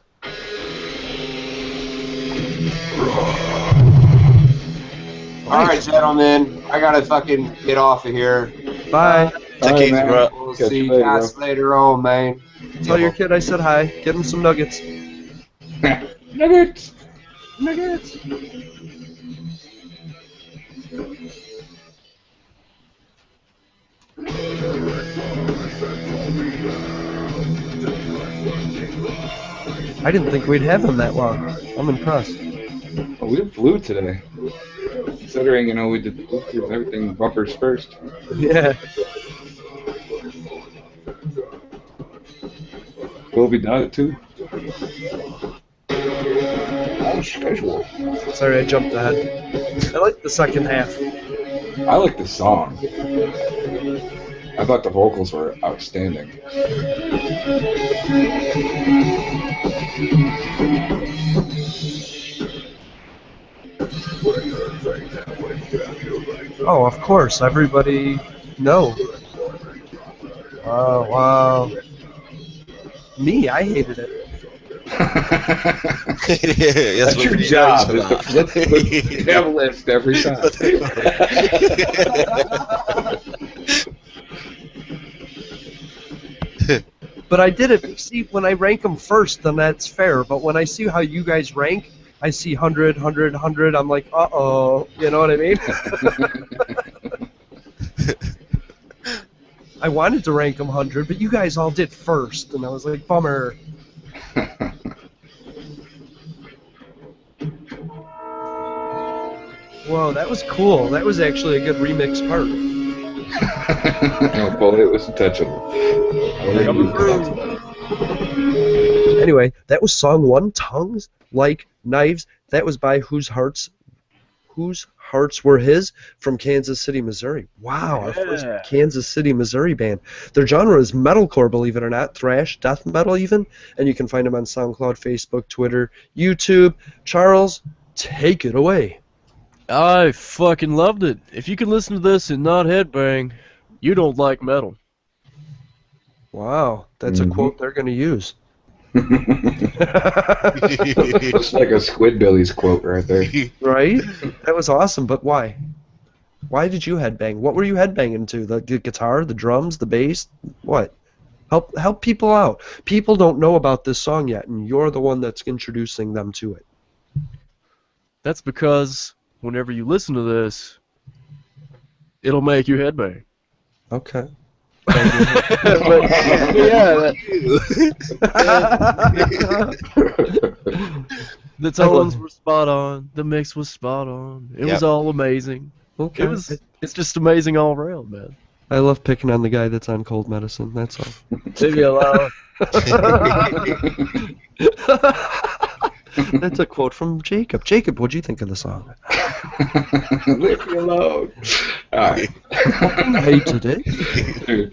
Alright, gentlemen, I gotta fucking get off of here. Bye. Take it easy, man. bro. We'll Catch see you you later, guys later on, man. Tell your kid I said hi. Get him some nuggets. Nuggets! Nuggets. I didn't think we'd have him that long. I'm impressed. Oh, we flew today. Considering, we did everything bumpers first. Yeah. We'll be done at 2. Schedule. Sorry, I jumped ahead. I like the second half. I like the song. I thought the vocals were outstanding. Oh, of course, everybody. No. Oh, wow. Me, I hated it. That's your job, is to flip the damn list every time. But I did it. See, when I rank them first, then that's fair. But when I see how you guys rank, I see 100, 100, 100. I'm like, uh-oh. You know what I mean? I wanted to rank them 100, but you guys all did first. And I was like, bummer. Whoa, that was cool. That was actually a good remix part. No, Paul, it was untouchable. Anyway, that was song 1, Tongues Like Knives. That was by Whose Hearts Were His from Kansas City, Missouri. Wow, our first Kansas City, Missouri band. Their genre is metalcore, believe it or not, thrash, death metal even, and you can find them on SoundCloud, Facebook, Twitter, YouTube. Charles, take it away. I fucking loved it. If you can listen to this and not headbang, you don't like metal. Wow, that's a quote they're going to use. Just like a Squidbillies quote right there. Right? That was awesome, but why? Why did you headbang? What were you headbanging to? The guitar, the drums, the bass? What? Help people out. People don't know about this song yet, and you're the one that's introducing them to it. That's because whenever you listen to this, it'll make you headbang. Okay. But, yeah, the tones were spot on. The mix was spot on. It was all amazing. Okay. It's just amazing all around, man. I love picking on the guy that's on cold medicine. That's all. Leave me alone. That's a quote from Jacob. Jacob, what'd you think of the song? Leave me alone. All right. I hated it. Dude.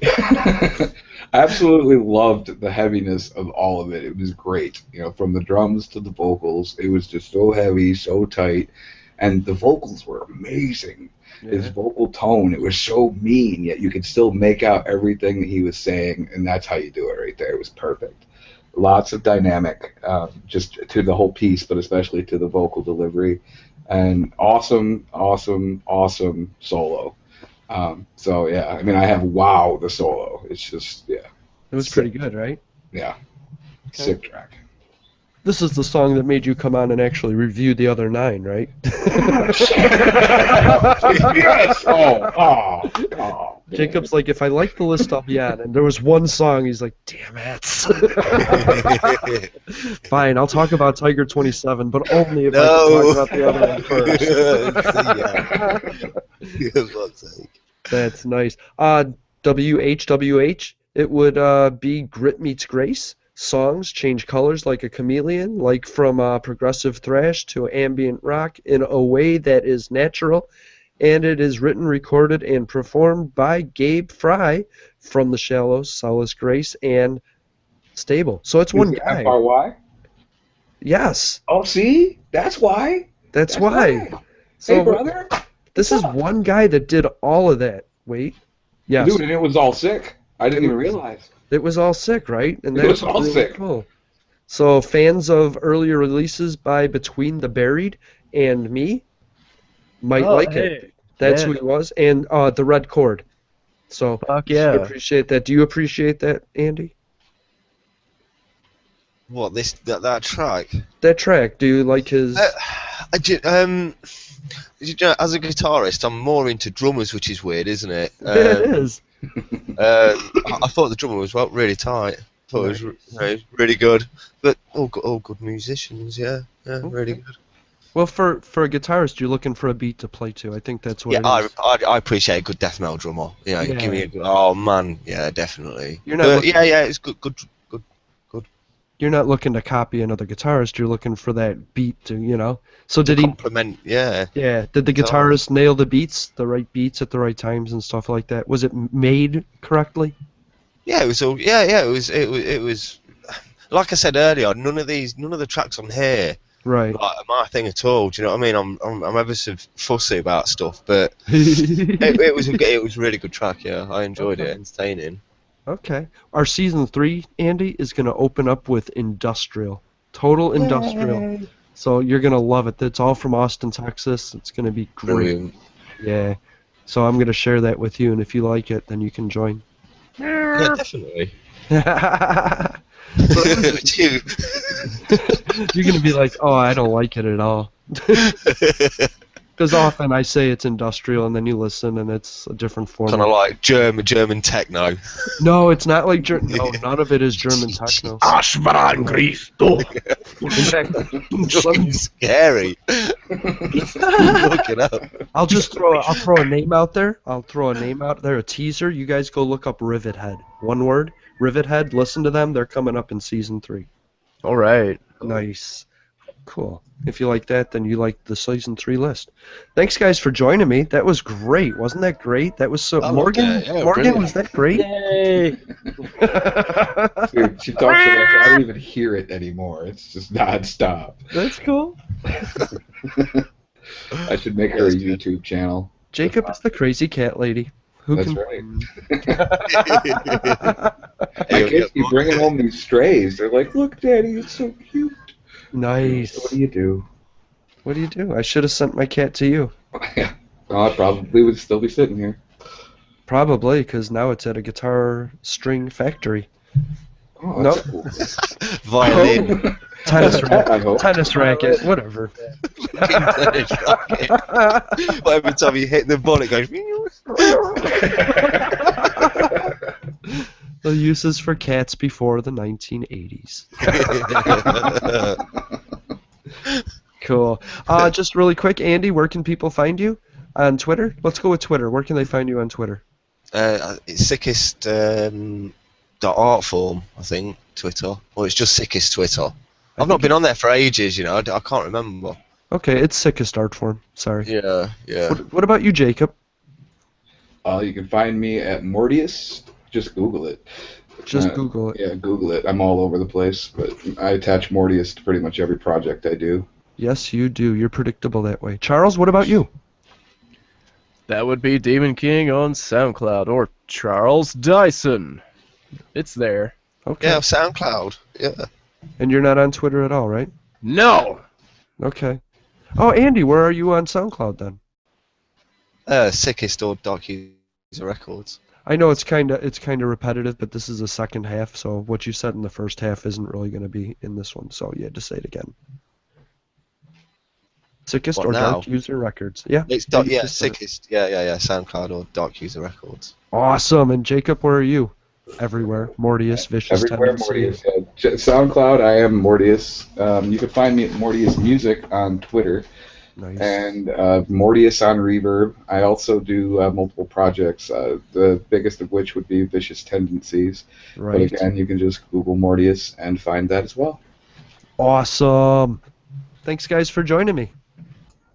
I absolutely loved the heaviness of all of it. It was great. You know, from the drums to the vocals, it was just so heavy, so tight, and the vocals were amazing. Yeah. His vocal tone, it was so mean, yet you could still make out everything that he was saying, and that's how you do it right there. It was perfect. Lots of dynamic, just to the whole piece, but especially to the vocal delivery, and awesome solo. So yeah, I mean, I have wow the solo. It's just It was sick. Pretty good, right? Yeah, okay. Sick track. This is the song that made you come on and actually review the other 9, right? Yes. Oh. Jacob's like, if I like the list, I'll be on. And there was one song, he's like, damn it. Fine, I'll talk about Tiger 27, but only if I can talk about the other one first. That's nice. WHWH, it would be Grit Meets Grace. Songs change colors like a chameleon, like from progressive thrash to ambient rock in a way that is natural, and it is written, recorded, and performed by Gabe Fry from The Shallows, Solace Grace, and Stable. So it's one guy. F-R-Y? Yes. Oh, see? That's why. That's why. So, hey, brother. This is one guy that did all of that. Wait. Yes. Dude, and it was all sick. I didn't even realize. It was all sick, right? And it was all really sick. Cool. So fans of earlier releases by Between the Buried and Me might like it. That's who he was. And the Red Chord. So fuck yeah. I appreciate that. Do you appreciate that, Andy? What, that track? That track. Do you like his... as a guitarist, I'm more into drummers, which is weird, isn't it? Yeah, it is. I thought the drummer was really tight. I thought it was really good. But all good musicians, yeah, really good. Well, for a guitarist, you're looking for a beat to play to. I think that's what it is. I appreciate a good death metal drummer. Yeah, give me a good... Oh, man, yeah, definitely. You're not it's good. You're not looking to copy another guitarist. You're looking for that beat to, So did he compliment? Yeah. Yeah. Did the guitarist nail the beats, the right beats at the right times and stuff like that? Was it made correctly? Yeah, it was all. Yeah, it was. It was. like I said earlier, none of the tracks on here Right. are my thing at all. Do you know what I mean? I'm ever so fussy about stuff, but it was a really good track. Yeah, I enjoyed it. Entertaining. Okay. Our season 3, Andy, is going to open up with industrial. Total industrial. So you're going to love it. It's all from Austin, Texas. It's going to be great. Brilliant. Yeah. So I'm going to share that with you, and if you like it, then you can join. Yeah, definitely. You're going to be like, oh, I don't like it at all. Because often I say it's industrial, and then you listen, and it's a different form. Kind of like German techno. No, it's not like No, none of it is German techno. Aschbaran Christo. In fact, Fucking scary. Look it up. I'll throw a name out there. A teaser. You guys go look up Rivethead. One word, Rivethead. Listen to them. They're coming up in season 3. All right. Nice. Cool. If you like that, then you like the season 3 list. Thanks, guys, for joining me. That was great. Wasn't that great? That was so. Morgan, brilliant. was that great? Yay. Dude, she talks so much, I don't even hear it anymore. It's just non-stop. That's cool. I should make her a YouTube channel. Jacob is the crazy cat lady. Who That's can right. Hey, I guess you bringing home these strays. They're like, look, Daddy, it's so cute. Nice. What do you do? What do you do? I should have sent my cat to you. Well, I probably would still be sitting here. Probably, because now it's at a guitar string factory. Oh, Nope. that's cool. Violin. Tennis I racket. hope. Tennis racket. Whatever. But every time you hit the ball, it goes. The uses for cats before the 1980s. Cool. Just really quick, Andy, where can people find you on Twitter? Let's go with Twitter. Where can they find you on Twitter? It's sickest art form, I think, Twitter. Or it's just sickest Twitter. I've not been on there for ages, you know. I can't remember. Okay, it's sickest art form. Sorry. Yeah, yeah. What about you, Jacob? You can find me at Mortius. Just Google it. Just Google it. Yeah, Google it. I'm all over the place, but I attach Mortius to pretty much every project I do. Yes, you do. You're predictable that way. Charles, what about you? That would be Demon King on SoundCloud or Charles Dyson. It's there. Okay. Yeah, SoundCloud. Yeah. And you're not on Twitter at all, right? No. Okay. Oh, Andy, where are you on SoundCloud then? Sickest or Dark User Records. I know it's kind of repetitive, but this is the second half, so what you said in the first half isn't really going to be in this one. So you had to say it again. Sickest What or now? Dark User Records? Yeah. It's you just said it. sickest. Yeah. SoundCloud or Dark User Records. Awesome. And Jacob, where are you? Everywhere. Mortius, Vicious Everywhere Tendency. Mortius. Yeah. SoundCloud, I am Mortius. You can find me at Mortius Music on Twitter. Nice. And Mortius on Reverb. I also do multiple projects, the biggest of which would be Vicious Tendencies. Right. But again, you can just Google Mortius and find that as well. Awesome. Thanks, guys, for joining me.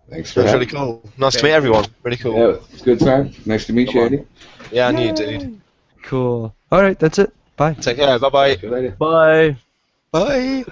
Thanks for That's having really cool. Nice to meet everyone. Really cool. me. Yeah, it's a good time. Nice to meet you, Andy. Yeah, and you, dude. Cool. All right, that's it. Bye. Take care. Bye-bye. See you later. Bye. Bye.